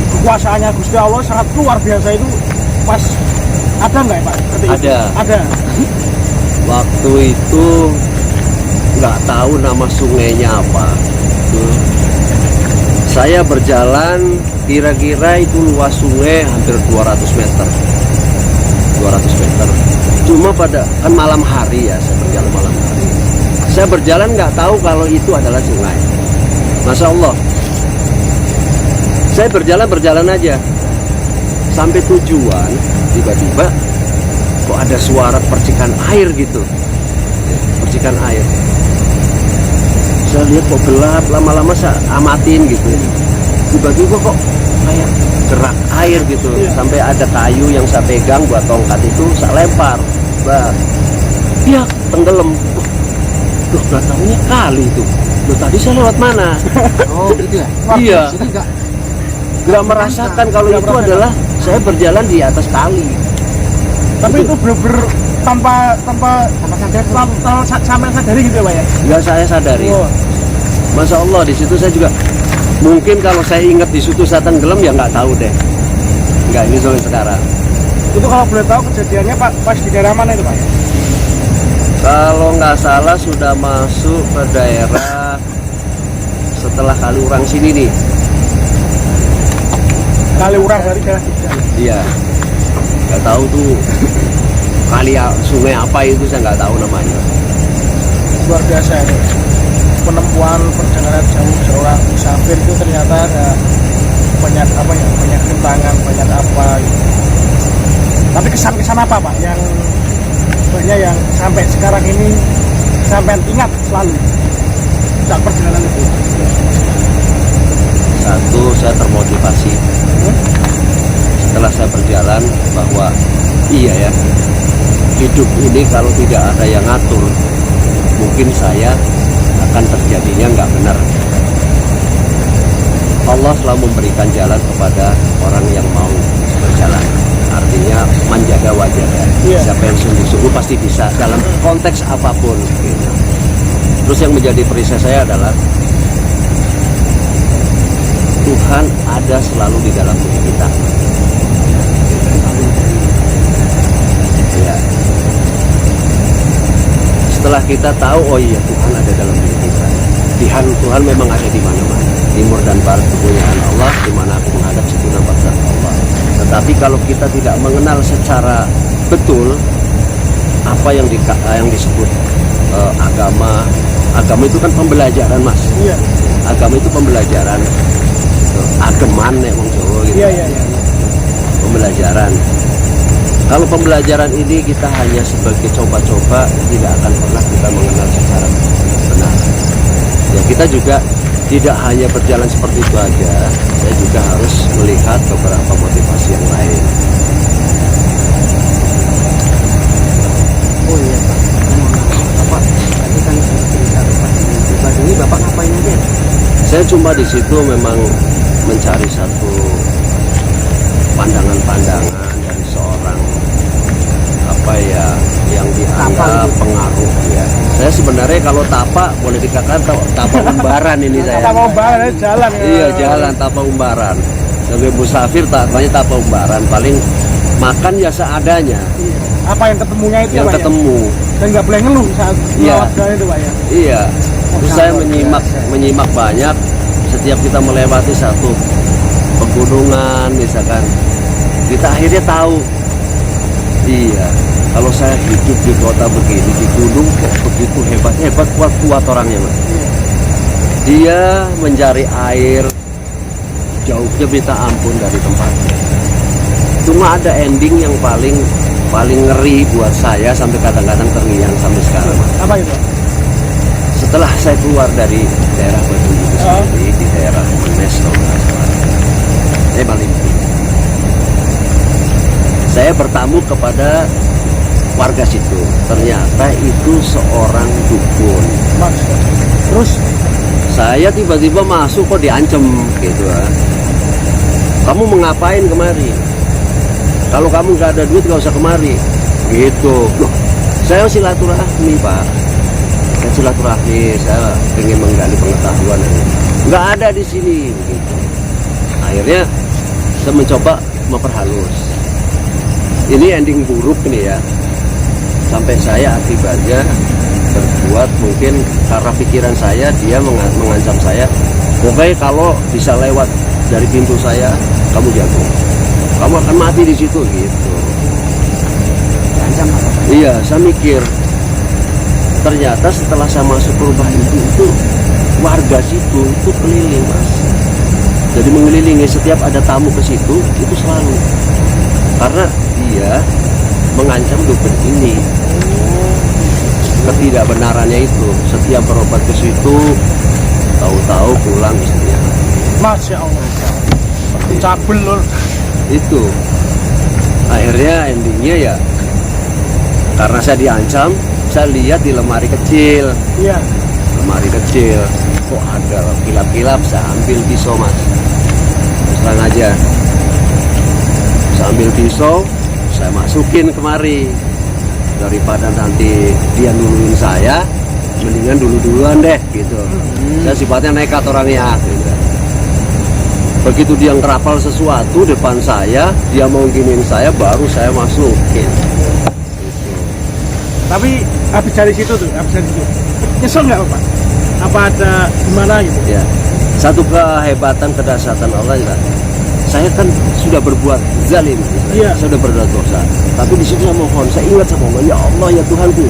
kekuasaannya Gusti Allah sangat luar biasa itu pas ada nggak ya Pak? Seperti itu? Ada. Waktu itu nggak tahu nama sungainya apa. Saya berjalan kira-kira itu luas sungai hampir 200 meter. 200 meter. Cuma pada kan malam hari ya, saya berjalan malam hari. Saya berjalan nggak tahu kalau itu adalah sungai. Masya Allah. Saya berjalan aja. Sampai tujuan, tiba-tiba kok ada suara percikan air gitu. Percikan air. Saya lihat kok gelap, lama-lama saya amatin gitu. Tiba-tiba kok kayak gerak air gitu. Sampai ada kayu yang saya pegang buat tongkat itu, saya lempar. Dia tenggelam. Duh, nggak tahunya kali itu. Loh, tadi saya lewat mana? Oh gitu ya? Iya. Jadi Nggak merasakan kalau itu adalah saya berjalan di atas kali. Tapi itu bener-bener tanpa sampai sadari gitu ya Pak ya? Nggak saya sadari. Masya Allah, di situ saya juga mungkin kalau saya ingat di situ saya tenggelam ya nggak tahu deh. Nggak ini sampai sekarang. Itu kalau boleh tahu kejadiannya Pak pas di daerah mana itu Pak ya? Kalau nggak salah sudah masuk ke daerah setelah Kaliurang sini nih. Kaliurang dari daerah Jogja. Iya. Nggak tahu tuh sungai apa itu saya nggak tahu namanya. Luar biasa itu. Penempuan perjalanan jauh seorang musafir itu ternyata ada banyak banyak rintangan, banyak apa gitu. Tapi kesan apa Pak yang sebenarnya yang sampai sekarang ini sampai ingat selalu saat perjalanan itu? Satu, saya termotivasi setelah saya berjalan bahwa iya ya, hidup ini kalau tidak ada yang ngatur mungkin saya akan terjadinya nggak benar. Allah selalu memberikan jalan kepada orang yang mau berjalan. Artinya menjaga wajah. Siapa yang sungguh-sungguh pasti bisa dalam konteks apapun. Gitu. Terus yang menjadi perisai saya adalah Tuhan ada selalu di dalam diri kita. Ya. Setelah kita tahu, oh iya Tuhan ada dalam diri kita. Tuhan memang ada di mana-mana. Timur dan barat kepunyaan Allah, di mana aku menghadap situ nampak zat Allah. Tetapi kalau kita tidak mengenal secara betul apa yang disebut agama itu kan pembelajaran Mas. Iya. Agama itu pembelajaran. Ageman ya Bang Jawa gitu. Iya. Pembelajaran. Kalau pembelajaran ini kita hanya sebagai coba-coba, tidak akan pernah kita mengenal secara benar. Ya kita juga tidak hanya berjalan seperti itu aja, saya juga harus melihat beberapa motivasi yang lain. oh iya Pak, tadi kan cerita pribadi ini Bapak ngapain aja? Saya cuma di situ memang mencari satu pandangan-pandangan dari seorang yang dianggap pengaruh ya. Saya sebenarnya kalau tapak boleh dikatakan tapak umbaran ini saya. Tapak umbaran jalan ya. Iya jalan tapak umbaran. Sebagai musafir takutnya tapak umbaran paling makan ya seadanya. Apa yang ketemunya itu yang Pak, ketemu. Ya? Dan nggak boleh ngeluh saat melewat jalan itu Pak ya. Iya. Terus saya menyimak banyak setiap kita melewati satu pegunungan misalkan. Kita akhirnya tahu. Iya, kalau saya hidup di kota begini, di gunung kok begitu hebat, kuat orangnya Mas. Dia mencari air jauhnya minta ampun dari tempatnya. Cuma ada ending yang paling ngeri buat saya sampai kadang-kadang terngiang sampai sekarang Mas. Apa itu? Setelah saya keluar dari daerah Batu itu sendiri, di daerah Menes kalau nggak salah, saya Malimpi. Saya bertamu kepada warga situ. Ternyata itu seorang dukun. Mas, terus saya tiba-tiba masuk kok diancem gitu kan. Kamu mengapain kemari? Kalau kamu nggak ada duit nggak usah kemari. Gitu. Loh, Saya silaturahmi Pak, saya silaturahmi, saya ingin menggali pengetahuan, nggak ada di sini gitu. Akhirnya saya mencoba memperhalus. Ini ending buruk nih ya, sampai saya akibatnya berbuat mungkin karena pikiran saya, dia mengancam saya, pokoknya kalau bisa lewat dari pintu saya, kamu jatuh, kamu akan mati di situ gitu. Ancam apa? Iya, saya mikir, ternyata setelah saya masuk ke rumah itu warga situ itu keliling Mas. Jadi mengelilingi, setiap ada tamu ke situ itu selalu, karena dia mengancam dokter ini. Ketidakbenarannya itu, setiap berobat ke situ, tahu-tahu pulang istrinya. Masya Allah. Cabul lur. Itu akhirnya endingnya ya, karena saya diancam, saya lihat di lemari kecil, Iya. lemari kecil, kok ada kilap-kilap, saya ambil pisau Mas. Terus terang aja, saya ambil pisau, saya masukin kemari. Daripada nanti dia nungguin saya, mendingan duluan deh gitu. Saya sifatnya nekat orangnya gitu. Begitu dia ngerapal sesuatu depan saya, dia mau giniin saya, baru saya masukin gitu. Tapi habis dari situ tuh, habis dari situ. Nyesel nggak Pak? Apa ada gimana gitu? Ya, satu kehebatan kedahsyatan Allah ya. Saya kan sudah berbuat zalim, Iya. saya sudah berbuat dosa. Tapi di situ saya mohon, saya ingat sama Allah, ya Allah ya Tuhanku,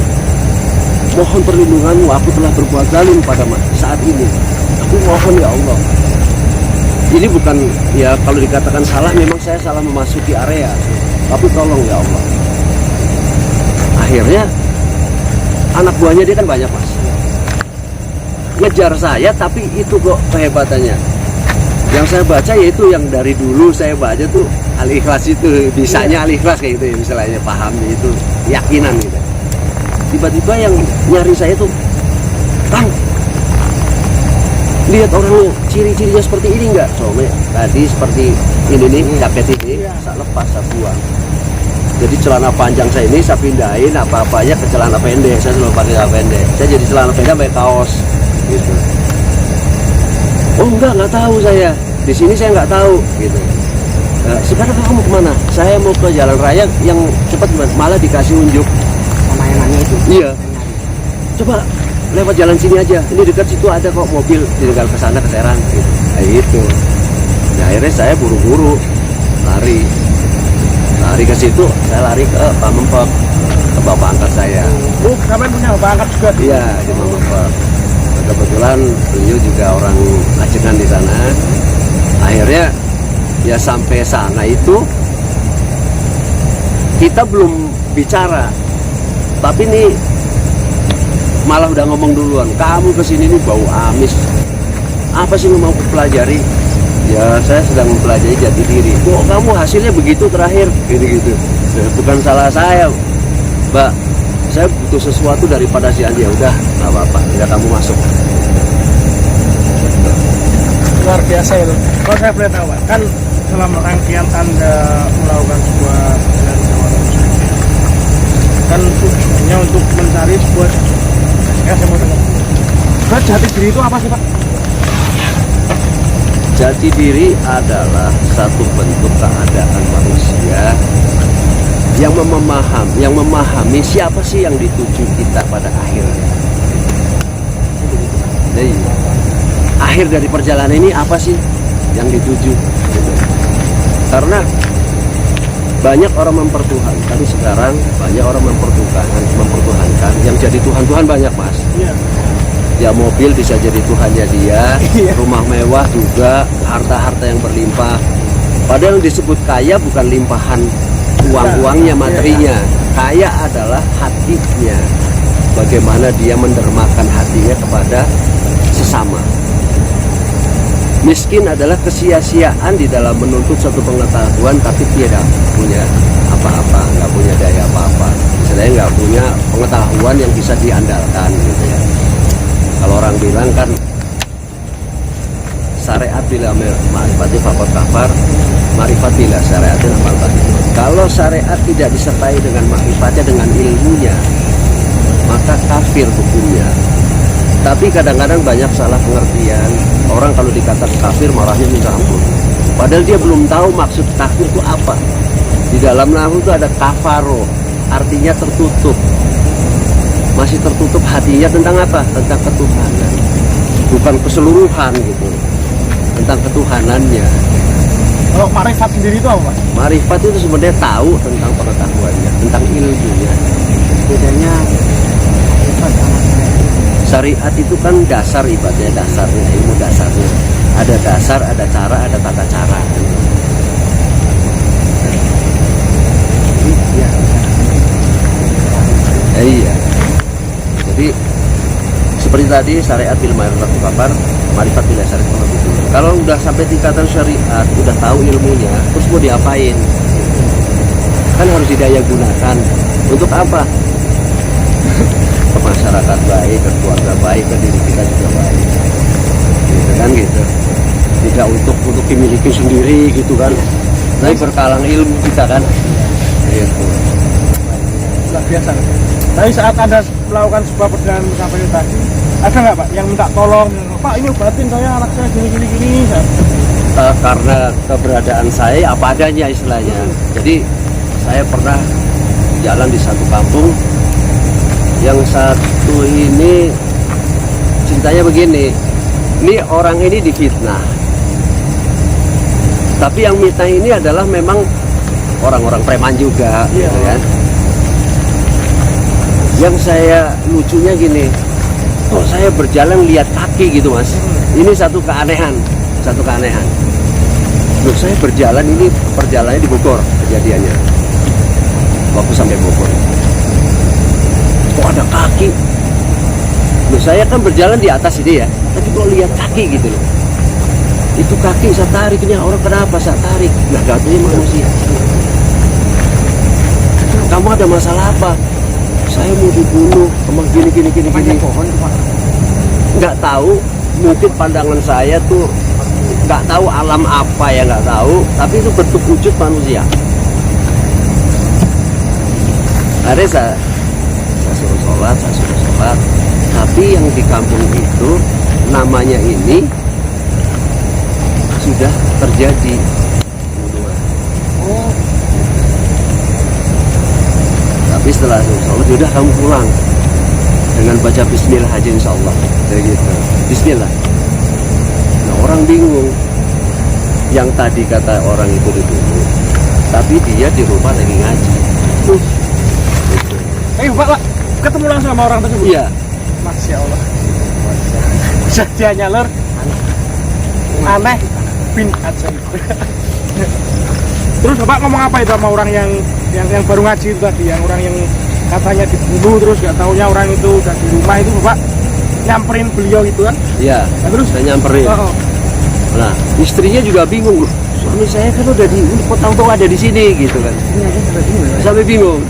mohon perlindunganmu, aku telah berbuat zalim pada saat ini. Aku mohon ya Allah. Ini bukan ya, kalau dikatakan salah, memang saya salah memasuki area, tapi tolong ya Allah. Akhirnya anak buahnya dia kan banyak Mas, ngejar saya, tapi itu kok kehebatannya. Yang saya baca yaitu yang dari dulu saya baca tuh Al-Ikhlas itu, bisanya Al-Ikhlas kayak gitu ya, misalnya paham itu, keyakinan gitu. Tiba-tiba yang nyari saya tuh, Kang, lihat orang lu ciri-cirinya seperti ini enggak? Soalnya tadi seperti ini nih, jaket ini, saya lepas, saya buang. Jadi celana panjang saya ini saya pindahin apa-apanya ke celana pendek, saya selalu pakai celana pendek. Saya jadi celana pendek pakai kaos gitu. Oh enggak tahu saya. Di sini saya nggak tahu gitu. Sekarang kamu kemana? Saya mau ke jalan raya yang cepat gimana? Malah dikasih unjuk. Sama yang nanya itu? Iya. Coba lewat jalan sini aja. Ini dekat situ ada kok mobil. Tinggal ke sana ke Serang gitu. Nah, itu. Nah, akhirnya saya buru-buru lari ke situ. Saya lari ke Pamempek, ke bapak angkat saya. Oh, kalian punya bapak angkat juga? Iya, di Pamempek. Kebetulan beliau juga orang ajengan di sana. Akhirnya ya sampai sana itu kita belum bicara, tapi nih malah udah ngomong duluan. Kamu kesini nih bau amis. Apa sih mau pelajari? Ya saya sedang mempelajari jati diri. Kok kamu hasilnya begitu terakhir? Gitu-gitu. Bukan salah saya, Mbak. Saya butuh sesuatu daripada si Andi. Ya udah, nggak apa-apa. Tidak, kamu masuk. Luar biasa itu. Kalau saya boleh tahu Pak, kan selama rangkaian Anda melakukan sebuah perjalanan sama manusia, kan tujuannya untuk mencari sebuah, ya saya mau tanya, Pak, jati diri itu apa sih Pak? Jati diri adalah satu bentuk keadaan manusia yang memahami siapa sih yang dituju kita pada akhirnya. Jadi, akhir dari perjalanan ini apa sih yang dituju? Gitu. Karena banyak orang mempertuhankan sekarang, banyak orang mempertuhankan yang jadi Tuhan banyak Mas. Iya. Ya mobil bisa jadi Tuhannya dia, rumah mewah juga, harta-harta yang berlimpah. Padahal yang disebut kaya bukan limpahan uang-uangnya, materinya. Kaya adalah hatinya. Bagaimana dia mendermakan hatinya kepada sesama. Miskin adalah kesia-siaan di dalam menuntut satu pengetahuan tapi tidak punya apa-apa, nggak punya daya apa-apa. Misalnya nggak punya pengetahuan yang bisa diandalkan gitu ya. Kalau orang bilang kan syariat bila ma'rifati faqad kafar, ma'rifat bila syariatin amal batin. Kalau syariat tidak disertai dengan ma'rifatnya, dengan ilmunya, maka kafir hukumnya. Tapi kadang-kadang banyak salah pengertian. Orang kalau dikatakan kafir marahnya minta ampun. Padahal dia belum tahu maksud kafir itu apa. Di dalam nahwu itu ada kafaro, artinya tertutup. Masih tertutup hatinya tentang apa? Tentang ketuhanan. Bukan keseluruhan gitu. Tentang ketuhanannya. Kalau makrifat sendiri itu apa, Pak? Marifat itu sebenarnya tahu tentang pengetahuannya, tentang ilmunya. Bedanya makrifat sama Syariat itu kan dasar ibadah, dasarnya, ilmu dasarnya. Ada dasar, ada cara, ada tata cara. ya. Iya. Jadi seperti tadi syariat bil ma'rifat kabar, marifat bil syariat itu. Kalau udah sampai tingkatan syariat, udah tahu ilmunya, terus mau diapain? Kan harus didaya gunakan. Untuk apa? Ke masyarakat baik, ke keluarga baik, ke diri kita juga baik. Gitu kan gitu. Tidak untuk dimiliki sendiri gitu kan. Tapi berkalang ilmu kita kan. Gitu. Luar biasa. Tapi saat Anda melakukan sebuah perjalanan musafir tadi, ada nggak Pak yang minta tolong? Pak, ini obatin saya, anak saya gini. Karena keberadaan saya apa adanya istilahnya. Jadi saya pernah jalan di satu kampung, yang satu ini ceritanya begini, ini orang ini difitnah, tapi yang fitnah ini adalah memang orang-orang preman juga, Iya. gitu kan. Yang saya lucunya gini, kok saya berjalan lihat kaki gitu mas. Ini satu keanehan. Loh, saya berjalan, ini perjalanannya di Bogor kejadiannya. Waktu sampai Bogor, kok ada kaki? Loh, saya kan berjalan di atas ini ya, tapi kok lihat kaki gitu loh. Itu kaki saya tarik, ini orang kenapa saya tarik? Nah, katanya manusia. Kamu ada masalah apa? Saya mau dibunuh, emang gini. pohon itu Pak. Nggak tahu, mungkin pandangan saya tuh nggak tahu alam apa ya, nggak tahu, tapi itu bentuk wujud manusia. Akhirnya saya suruh sholat, tapi yang di kampung itu namanya ini sudah terjadi pembunuhan. Oh, Tapi setelah sholat, yaudah kamu pulang dengan baca bismillah aja insya Allah. Kayak gitu, bismillah. Nah, orang bingung. Yang tadi kata orang itu dibunuh, tapi dia di rumah lagi ngaji. Gitu. Pak, ketemu langsung sama orang tersebut? Iya. Masya Allah. Kejadiannya lur aneh bin ajaib. Terus Bapak ngomong apa itu sama orang yang baru ngaji itu tadi, yang orang yang katanya dibunuh terus nggak taunya orang itu udah di rumah itu, Bapak nyamperin beliau itu kan? Iya. Nah, terus Saya nyamperin. oh. Nah, istrinya juga bingung loh. Suami saya kan udah di, kok tahu-tahu ada di sini gitu kan. ini aja sudah bingung ya. Sampai bingung.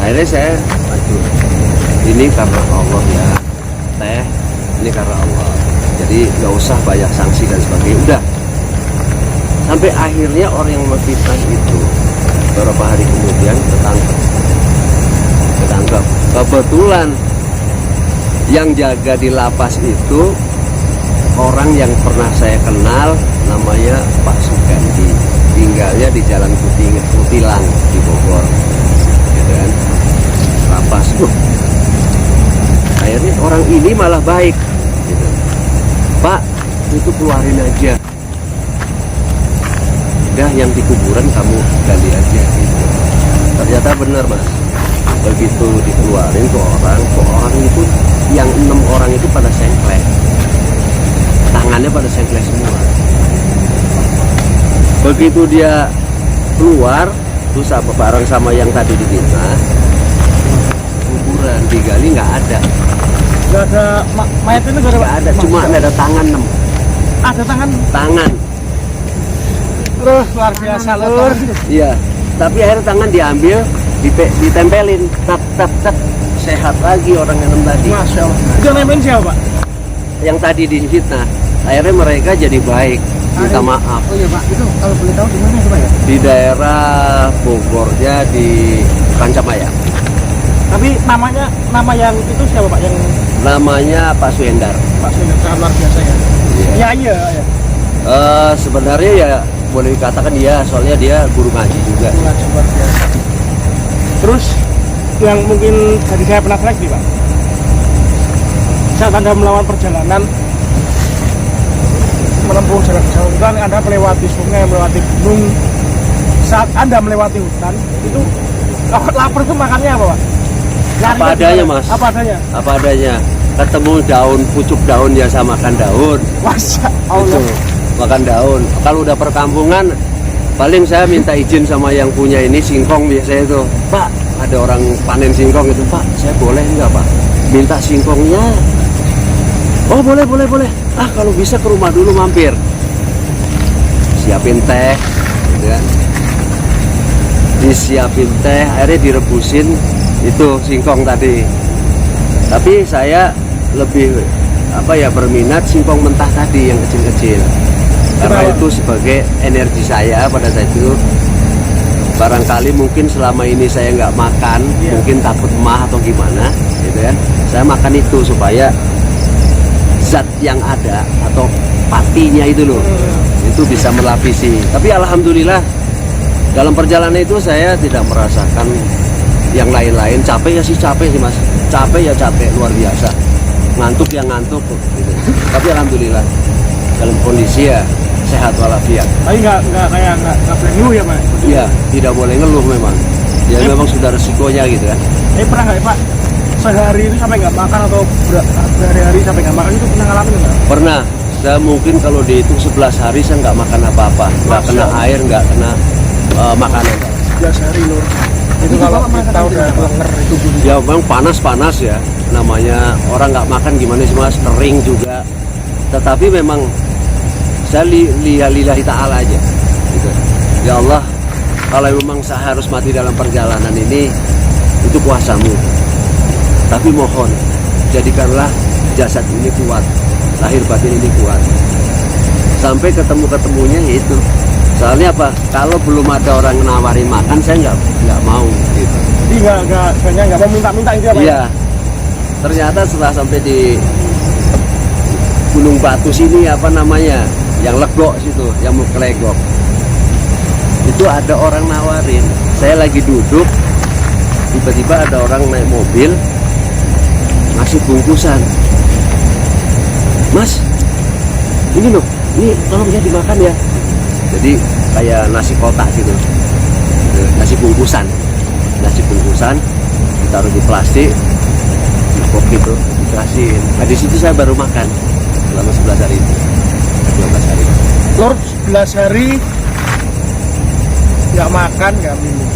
Akhirnya saya, aduh, ini karena Allah ya, teh, ini karena Allah. Jadi nggak usah banyak sanksi dan sebagainya. Udah. Sampai akhirnya orang yang memfitnah itu beberapa hari kemudian ketangkap. Kebetulan yang jaga di lapas itu orang yang pernah saya kenal, namanya Pak Sugandi, tinggalnya di Jalan Kutilang di Bogor, gitu kan. Lapas tuh. Akhirnya orang ini malah baik, gitu. Pak, itu keluarin aja. Udah, yang di kuburan kamu gali aja, gitu. Ternyata benar mas. Begitu dikeluarin ke orang itu, yang 6 orang itu pada sengklek, tangannya pada sengklek semua. Begitu dia keluar, terus apa bareng sama yang tadi difitnah, kuburan digali nggak ada, Nggak ada mayat itu nggak ada, cuma ada tangan 6 ada tangan. terus luar biasa lur. Iya, tapi akhirnya tangan diambil, ditempelin, tap, sehat lagi orang yang 6 tadi. Masya Allah. Itu yang nempelin siapa Pak? Yang tadi difitnah, akhirnya mereka jadi baik, minta maaf. Oh iya Pak, itu kalau boleh tahu di mana itu Pak ya? Di daerah Bogornya di Kancamaya. Tapi nama yang itu siapa Pak? Yang Namanya Pak Suhendar. Pak Sunan sangat luar biasa ya. Iya. Iya. Sebenarnya ya boleh dikatakan dia, soalnya dia guru ngaji juga. Luar biasa. Terus yang mungkin jadi saya penasaran nih Pak, saat Anda melawan perjalanan menempuh jalan jauh kan Anda melewati sungai, melewati gunung. Saat Anda melewati hutan itu lapar itu makannya apa Pak? Apa adanya, Mas. Apa adanya? Apa adanya. Ketemu daun, pucuk daun ya saya makan daun. Masya Itu, Allah. makan daun. Kalau udah perkampungan, paling saya minta izin sama yang punya ini singkong biasanya itu. Pak, ada orang panen singkong itu. Pak, saya boleh nggak Pak? Minta singkongnya. Oh boleh. Ah kalau bisa ke rumah dulu mampir. Siapin teh, gitu kan. Disiapin teh, akhirnya direbusin itu singkong tadi. Tapi saya lebih berminat singkong mentah tadi yang kecil-kecil. Karena Kenapa? itu sebagai energi saya pada saat itu. Barangkali mungkin selama ini saya nggak makan, Iya. mungkin takut emah atau gimana, gitu kan. Saya makan itu supaya zat yang ada atau patinya itu loh, itu bisa melapisi. Tapi alhamdulillah dalam perjalanan itu saya tidak merasakan yang lain-lain. Capek ya sih capek sih Mas, capek ya capek luar biasa, ngantuk ya ngantuk gitu. Tapi alhamdulillah dalam kondisi ya sehat walafiat. Tapi nggak boleh ngeluh ya Pak? Iya, tidak boleh ngeluh memang. Ya memang sudah resikonya gitu kan. Pernah nggak Pak sehari itu sampai nggak makan atau berhari-hari sampai nggak makan itu pernah ngalamin nggak? Pernah. Saya mungkin kalau dihitung 11 hari saya nggak makan apa-apa, nggak kena air, nggak kena makanan. 11 hari Lur. Itu kalau kita udah lenger itu dulu. Ya memang panas ya, namanya orang nggak makan gimana sih Mas, kering juga. Tetapi memang saya lillahi ta'ala aja gitu. Ya Allah, kalau memang saya harus mati dalam perjalanan ini, itu kuasamu. Tapi mohon, jadikanlah jasad ini kuat, lahir batin ini kuat. Sampai ketemu-ketemunya itu. Soalnya apa? Kalau belum ada orang nawarin makan, saya nggak mau gitu. Jadi nggak mau minta-minta itu ya Pak? Iya. Ternyata setelah sampai di Gunung Batu sini yang legok situ, yang mau kelegok. Itu ada orang nawarin. Saya lagi duduk, tiba-tiba ada orang naik mobil ngasih bungkusan. Mas, ini loh, ini tolong ya dimakan ya. Jadi kayak nasi kotak gitu, nasi bungkusan ditaruh di plastik, dipok gitu, dikasihin. Nah di situ saya baru makan selama 11 hari itu, 12 hari. Lur 11 hari nggak makan, nggak minum,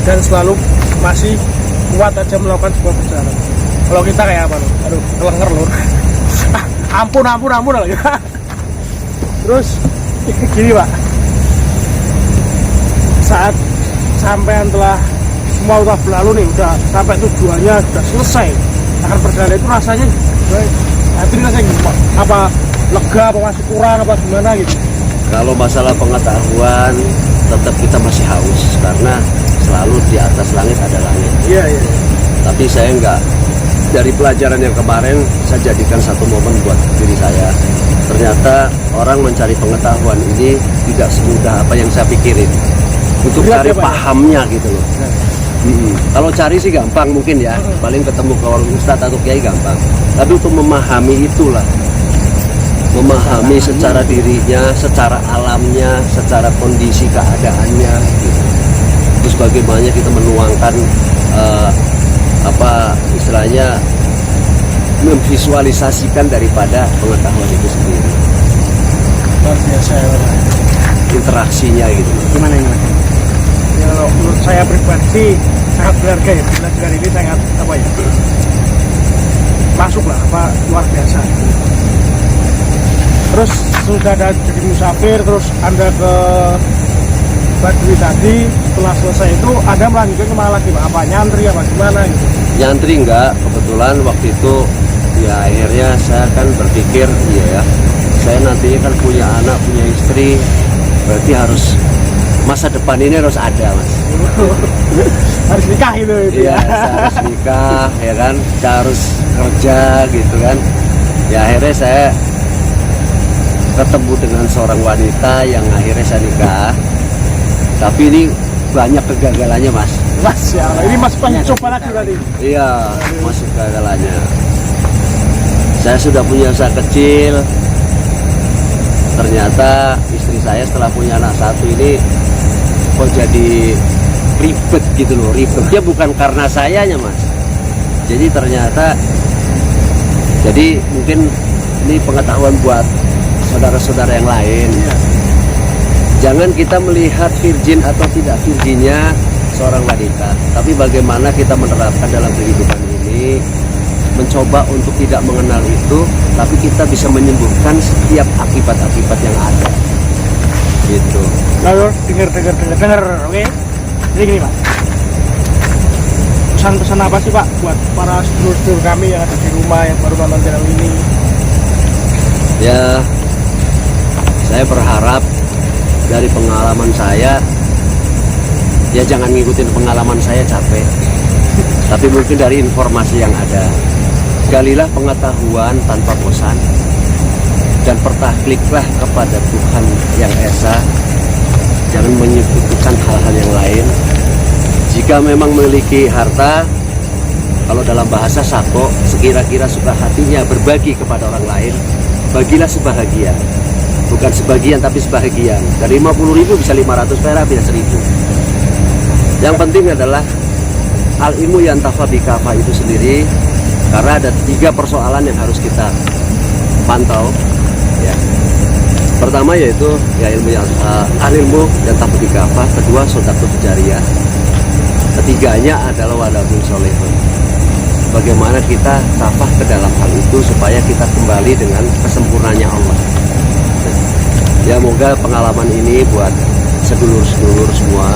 dan selalu masih kuat aja melakukan sebuah perjalanan. Kalau kita kayak apa Lur? Aduh, kelenger Lur. Ampun lagi. Terus gini Pak, saat sampai telah semua udah berlalu nih, udah sampai tujuannya, sudah selesai akan perjalanan itu rasanya hati rasanya gimana Pak? Apa lega, apa masih kurang, apa gimana gitu? Kalau masalah pengetahuan tetap kita masih haus karena selalu di atas langit ada langit. Iya. Tapi saya enggak, dari pelajaran yang kemarin saya jadikan satu momen buat diri saya. Ternyata orang mencari pengetahuan ini tidak semudah apa yang saya pikirin. Untuk Berat cari ya, Pak, ya? pahamnya gitu loh. Kalau cari sih gampang mungkin ya, paling ketemu ke orang ustadz atau kiai gampang. Tapi untuk memahami itulah, memahami secara dirinya, secara alamnya, secara kondisi keadaannya gitu. Terus bagaimana kita menuangkan istilahnya memvisualisasikan daripada pengetahuan itu sendiri, Luar biasa ya Pak. interaksinya gitu. Gimana ini Mas? Ya, kalau menurut saya pribadi sih sangat berharga ya, belajar ini sangat masuk lah, luar biasa. Terus sudah ada jadi musafir, terus Anda ke Baduy tadi, setelah selesai itu Anda melanjutkan kemana lagi Pak? Apa nyantri apa gimana gitu? Nyantri enggak, kebetulan waktu itu ya akhirnya saya kan berpikir ya saya nanti kan punya anak, punya istri, berarti harus masa depan ini harus ada Mas. Harus nikah itu Iya, ya. saya harus nikah, ya kan, saya harus kerja gitu kan. Ya akhirnya saya ketemu dengan seorang wanita yang akhirnya saya nikah. Tapi ini banyak kegagalannya, Mas. Mas ya Allah, ini Mas pencoba lagi berarti. Iya, masuk kegagalannya. Saya sudah punya usaha kecil. Ternyata istri saya setelah punya anak satu ini kok jadi ribet gitu loh. Ribetnya bukan karena sayanya, Mas. Jadi ternyata, jadi mungkin ini pengetahuan buat saudara-saudara yang lain. Iya. Jangan kita melihat virgin atau tidak virginnya seorang wanita, tapi bagaimana kita menerapkan dalam kehidupan ini, mencoba untuk tidak mengenal itu, tapi kita bisa menyembuhkan setiap akibat-akibat yang ada. Gitu. Lalu dengar, oke? Jadi gini Pak, pesan-pesan apa sih Pak buat para sedulur-sedulur kami yang ada di rumah yang baru nonton channel ini? Ya, saya berharap dari pengalaman saya, ya jangan ngikutin pengalaman saya capek, tapi mungkin dari informasi yang ada, galilah pengetahuan tanpa bosan, dan pertakliklah kepada Tuhan yang Esa. Jangan menyebutkan hal-hal yang lain. Jika memang memiliki harta, kalau dalam bahasa Sako, sekira-kira suka hatinya berbagi kepada orang lain, bagilah sebahagian. Bukan sebagian tapi sebahagian. Dari 50.000 bisa 500 perak, bisa 1.000. Yang penting adalah al ilmu yang tafabikafa itu sendiri, karena ada 3 persoalan yang harus kita pantau. Ya. Pertama yaitu ya ilmu yang al-ilmu yang tafabikafa, kedua sedekah jariyah, ketiganya adalah waladun solehun. Bagaimana kita kafah ke dalam hal itu supaya kita kembali dengan kesempurnaannya Allah. Ya, moga pengalaman ini buat sedulur-sedulur semua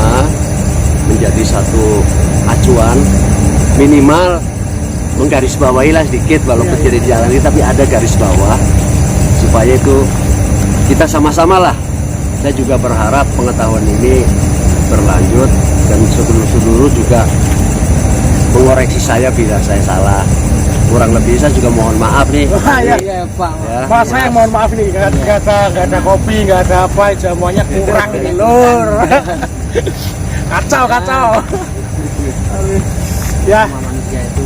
menjadi satu acuan, minimal menggarisbawahilah sedikit walaupun tidak dijalani, tapi ada garis bawah supaya itu kita sama-sama lah. Saya juga berharap pengetahuan ini berlanjut dan sedulur-sedulur juga mengoreksi saya bila saya salah. Kurang lebih saya juga mohon maaf nih. Wah, ya. Iya Pak. Ya. Mas saya mohon maaf nih, nggak ada kopi, nggak ada apa, jamuannya kurang ini lur. Kacau. Ya, Sama manusia itu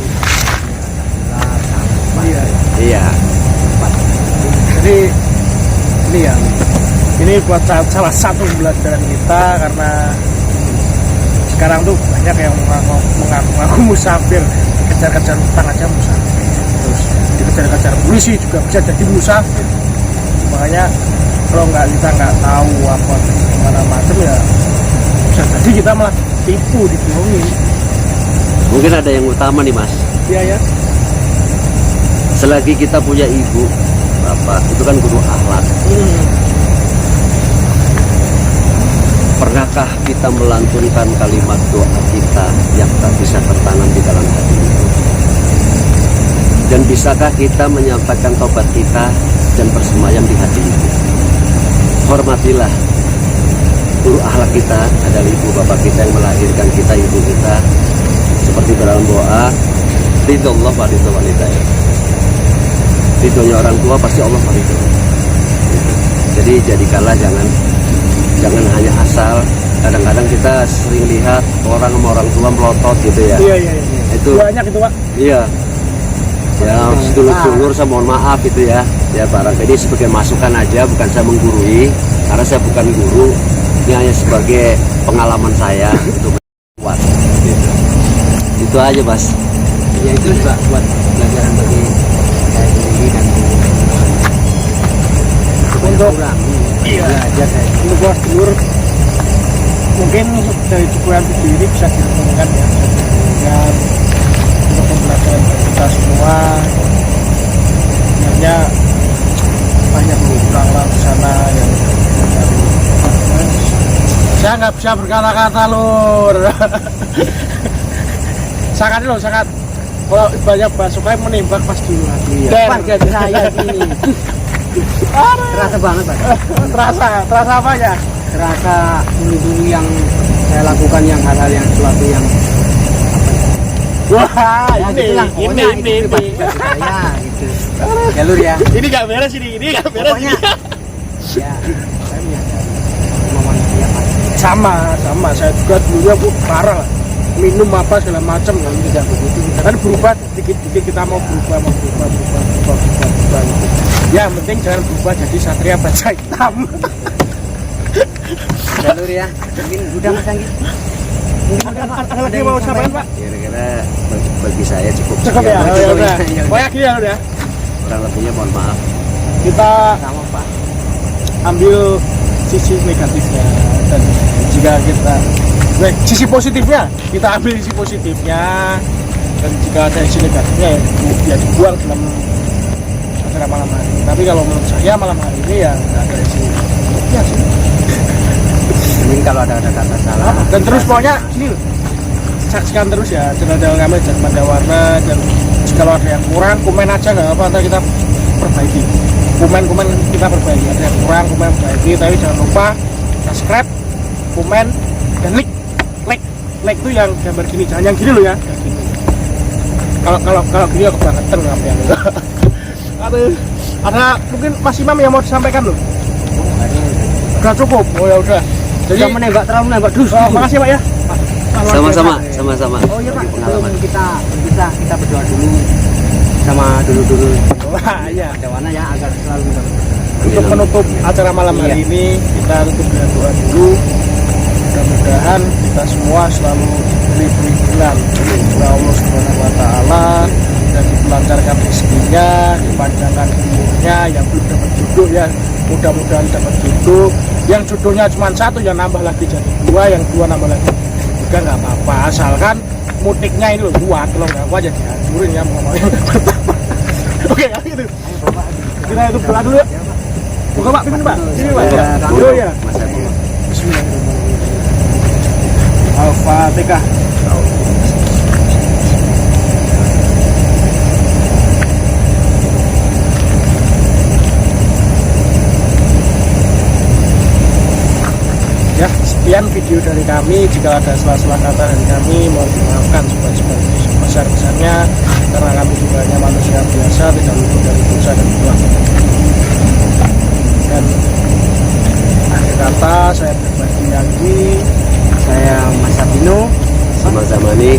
iya. Iya. Jadi ini buat salah satu pembelajaran kita, karena sekarang tuh banyak yang mengaku musafir, dikejar-kejar utang aja musafir, terus dikejar-kejar polisi juga bisa jadi musafir. Makanya kalau kita nggak tahu apa gimana macam, ya bisa jadi kita malah tipu, dibohongin. Mungkin ada yang utama nih, Mas. Iya ya. Selagi kita punya ibu, bapak, itu kan guru akhlak. Pernahkah kita melantunkan kalimat doa kita yang tak bisa tertanam di dalam hati itu? Dan bisakah kita menyampaikan tobat kita dan bersemayam di hati itu? Hormatilah guru akhlak kita adalah ibu bapak kita yang melahirkan kita, ibu kita. Seperti dalam doa, ridhollah wa ridho walidayah. Ridhonya orang tua pasti Allah ridho. Jadi jadikanlah jangan hanya asal. Kadang-kadang kita sering lihat orang sama orang tua melotot gitu ya. Iya. Itu Banyak itu Pak. iya. Ya sedulur-sedulur saya mohon maaf itu ya. Ya barangkali sebagai masukan aja, bukan saya menggurui, karena saya bukan guru. Ini hanya sebagai pengalaman saya untuk kuat. Gitu. Itu aja, Mas. ya itu juga buat pelajaran bagi saya sendiri dan Untuk pulang iya. belajar saya. Untuk buat sedulur, mungkin dari cukupan video ini bisa direnungkan ya, dan untuk pembelajaran kita semua. Sebenarnya banyak orang-orang di sana yang saya nggak bisa berkata-kata lur. sangat kalau banyak pasukan menembak pas dulu Pas jadi saya gini. Terasa banget Pak. terasa apa ya? Terasa melindungi yang saya lakukan yang hal-hal yang sesuatu yang Wah, ya, gitu lah. Pokoknya itu pribadi saya gitu. Jalur ya. Ini nggak beres ini nggak beres. Pokoknya ya saya menyadari semua manusia pasti Sama, saya juga dulunya Bu parah lah. Minum apa segala macam kan tidak begitu. Kita kan berubah dikit-dikit kita mau berubah gitu. Ya, yang penting jangan berubah jadi satria baja hitam. jalur ya. Mungkin udah Mas Anggi. Ada lagi mau sampaikan Pak? Kira-kira bagi saya cukup Cukup ya, sekian. ya udah. Ya udah. Pokoknya gini ya udah. Kurang lebihnya mohon maaf. Kita Sama Pak. ambil sisi negatifnya dan jika kita sisi positifnya kita ambil sisi positifnya dan jika ada sisi negatifnya ya dibuang dalam acara malam hari. Tapi kalau menurut saya malam hari ini ya nggak ada sisi negatifnya sih. Mungkin kalau ada kata salah Dan terus pokoknya ini loh, saksikan terus ya channel kami Jangan Pada Warna, dan jika ada yang kurang komen aja nggak apa, nanti kita perbaiki. Komen kita perbaiki, ada yang kurang komen perbaiki, tapi jangan lupa subscribe, komen, dan like itu yang gambar gini, jangan yang gini loh ya, yang gini. Kalau gini aku kebangetan apa yang aduh, ada mungkin Mas Imam yang mau disampaikan loh. Udah cukup, oh ya udah. Jadi jangan menembak terlalu menembak terus. makasih Pak ya. Sama-sama. Oh iya Pak, Bagi pengalaman. sebelum kita berdoa dulu sama dulu Wah iya. ada warna ya agar selalu Untuk menutup acara malam hari Iya. ini kita tutup dengan doa dulu. Mudah-mudahan kita semua selalu diberi bulan oleh Allah Subhanahu Wa Taala dan dilancarkan rezekinya, dipanjangkan umurnya. Yang belum dapat jodoh ya mudah-mudahan dapat jodoh. Yang jodohnya cuma satu ya nambah lagi jadi dua, yang dua nambah lagi juga nggak apa-apa, asalkan mutiknya ini loh kuat. Kalau nggak kuat ya dihancurin ya ngomongnya. Oke ya gitu. Kita itu berdoa dulu ya. Buka Pak, pimpin Pak. Sini Pak. Ya, Oh ya. Mas Adi. Bismillahirrahmanirrahim. Al-Fatihah. Ya, sekian video dari kami. Jika ada salah-salah kata dari kami, mohon dimaafkan sebesar-besarnya, karena kami juga hanya manusia biasa, tidak luput dari dosa dan kesalahan. Dan akhir kata saya berbagi lagi, saya Mas Sabino Sama-sama nih.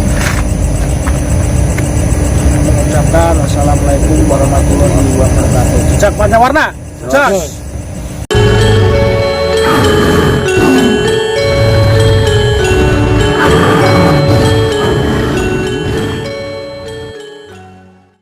mengucapkan wassalamualaikum warahmatullahi wabarakatuh. Jejak Pancawarna. Jos.